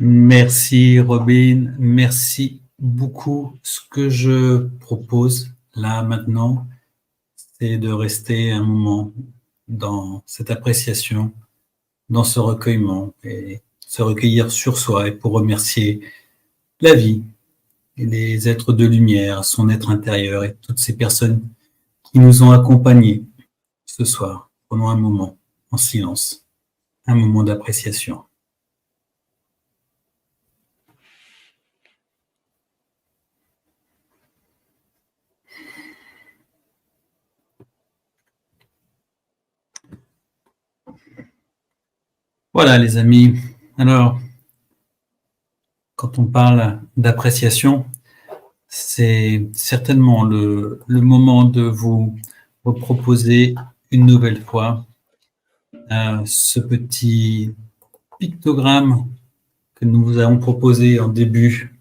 Merci Robin, merci beaucoup. Ce que je propose là maintenant, c'est de rester un moment dans cette appréciation, dans ce recueillement et se recueillir sur soi et pour remercier la vie et les êtres de lumière, son être intérieur et toutes ces personnes qui nous ont accompagnés ce soir. Prenons un moment en silence, un moment d'appréciation. Voilà les amis, alors quand on parle d'appréciation, c'est certainement le moment de vous proposer une nouvelle fois ce petit pictogramme que nous vous avons proposé en début.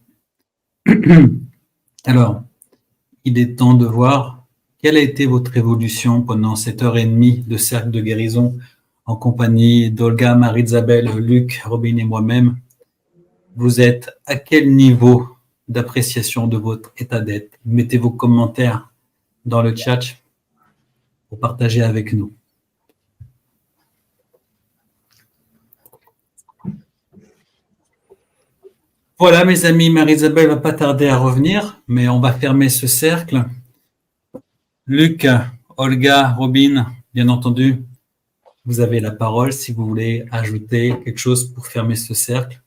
Alors, il est temps de voir quelle a été votre évolution pendant cette heure et demie de cercle de guérison en compagnie d'Olga, Marie-Isabelle, Luc, Robin et moi-même. Vous êtes à quel niveau d'appréciation de votre état d'être? Mettez vos commentaires dans le chat pour partager avec nous. Voilà mes amis, Marie-Isabelle ne va pas tarder à revenir, mais on va fermer ce cercle. Luc, Olga, Robin, bien entendu, vous avez la parole si vous voulez ajouter quelque chose pour fermer ce cercle.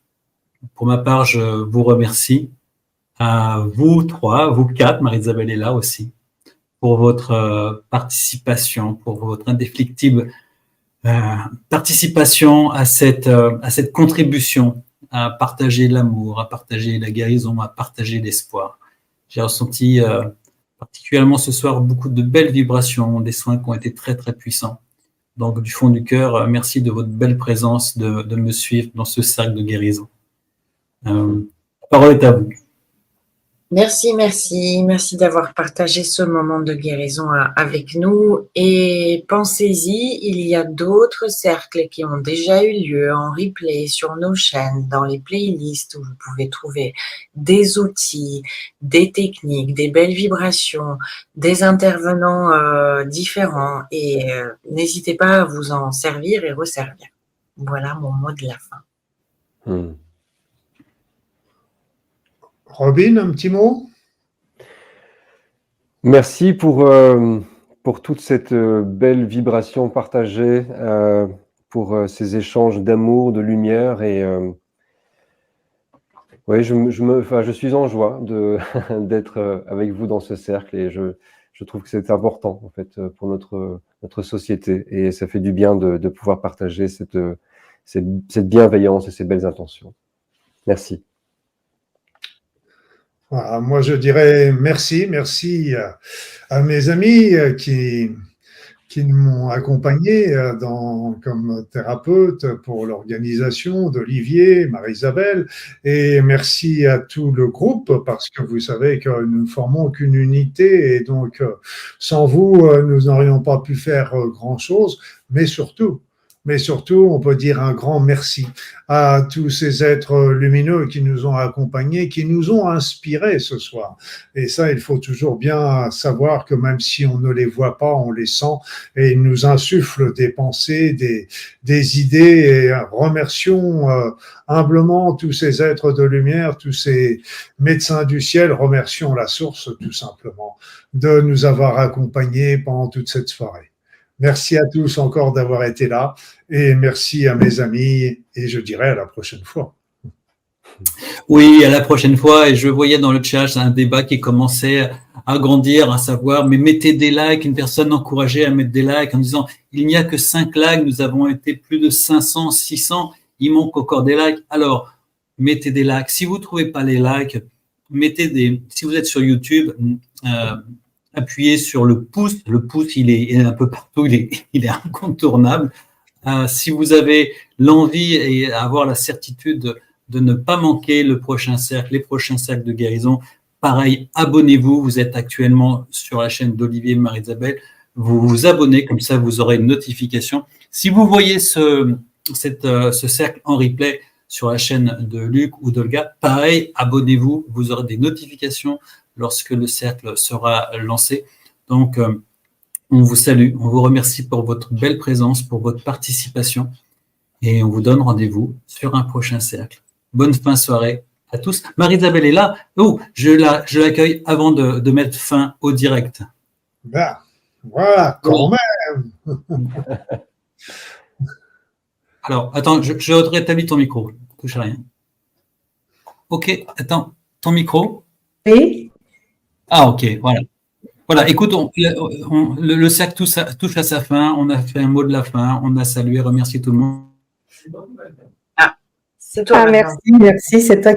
Pour ma part, je vous remercie. À vous trois, vous quatre, Marie-Isabelle est là aussi, pour votre participation, pour votre indéfectible participation à cette contribution à partager l'amour, à partager la guérison, à partager l'espoir. J'ai ressenti particulièrement ce soir beaucoup de belles vibrations, des soins qui ont été très très puissants. Donc du fond du cœur, merci de votre belle présence, de me suivre dans ce cercle de guérison. La parole est à vous. Merci d'avoir partagé ce moment de guérison avec nous. Et pensez-y, il y a d'autres cercles qui ont déjà eu lieu en replay sur nos chaînes, dans les playlists où vous pouvez trouver des outils, des techniques, des belles vibrations, des intervenants différents. Et n'hésitez pas à vous en servir et resservir. Voilà mon mot de la fin. Robin, un petit mot? Merci pour toute cette belle vibration partagée, pour ces échanges d'amour, de lumière. Et ouais, je suis en joie d'être avec vous dans ce cercle, et je trouve que c'est important en fait pour notre société, et ça fait du bien de pouvoir partager cette bienveillance et ces belles intentions. Merci. Voilà, moi, je dirais merci à mes amis qui m'ont accompagné comme thérapeute pour l'organisation, d'Olivier, Marie-Isabelle, et merci à tout le groupe, parce que vous savez que nous ne formons qu'une unité, et donc sans vous, nous n'aurions pas pu faire grand-chose, mais surtout, on peut dire un grand merci à tous ces êtres lumineux qui nous ont accompagnés, qui nous ont inspirés ce soir. Et ça, il faut toujours bien savoir que même si on ne les voit pas, on les sent, et ils nous insufflent des pensées, des idées. Et remercions humblement tous ces êtres de lumière, tous ces médecins du ciel. Remercions la source, tout simplement, de nous avoir accompagnés pendant toute cette soirée. Merci à tous encore d'avoir été là, et merci à mes amis, et je dirais à la prochaine fois. Oui, à la prochaine fois. Et je voyais dans le chat un débat qui commençait à grandir, à savoir, mais mettez des likes. Une personne encourageait à mettre des likes en disant, il n'y a que 5 likes, nous avons été plus de 500, 600, il manque encore des likes. Alors, mettez des likes. Si vous ne trouvez pas les likes, si vous êtes sur YouTube, appuyez sur le pouce. Le pouce, il est un peu partout, il est incontournable. Si vous avez l'envie et avoir la certitude de ne pas manquer les prochains cercles de guérison, pareil, abonnez-vous. Vous êtes actuellement sur la chaîne d'Olivier et Marie-Isabelle. Vous vous abonnez, comme ça vous aurez une notification. Si vous voyez ce cercle en replay, sur la chaîne de Luc ou d'Olga. Pareil, abonnez-vous, vous aurez des notifications lorsque le cercle sera lancé. Donc, on vous salue, on vous remercie pour votre belle présence, pour votre participation et on vous donne rendez-vous sur un prochain cercle. Bonne fin de soirée à tous. Marie-Isabelle est là. Oh, je l'accueille avant de mettre fin au direct. Ben, voilà, quand même. Alors, attends, je rétablis ton micro. Ne touche à rien. Ok, attends, ton micro. Oui. Ah, ok, voilà. Voilà, écoute, le cercle touche à sa fin. On a fait un mot de la fin. On a salué, remercié tout le monde. Ah, c'est toi. Merci. C'est toi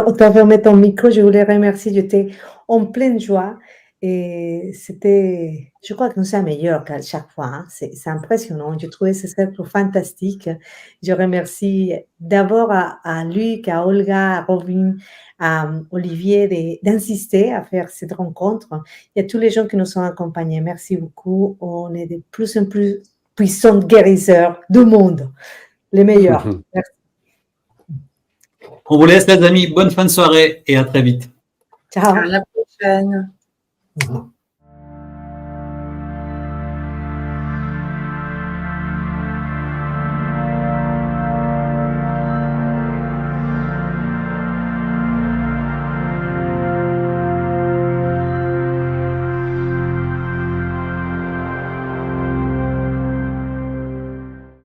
on t'a fermé ton micro. Je voulais remercier. J'étais en pleine joie. Et c'était, je crois que c'est meilleur qu'à chaque fois. Hein. C'est impressionnant. J'ai trouvé ce cercle fantastique. Je remercie d'abord à Luc, à Olga, à Robin, à Olivier d'insister à faire cette rencontre. Il y a tous les gens qui nous ont accompagnés. Merci beaucoup. On est de plus en plus puissants guérisseurs du monde. Les meilleurs. Merci. On vous laisse, les amis. Bonne fin de soirée et à très vite. Ciao. À la prochaine. Mhm.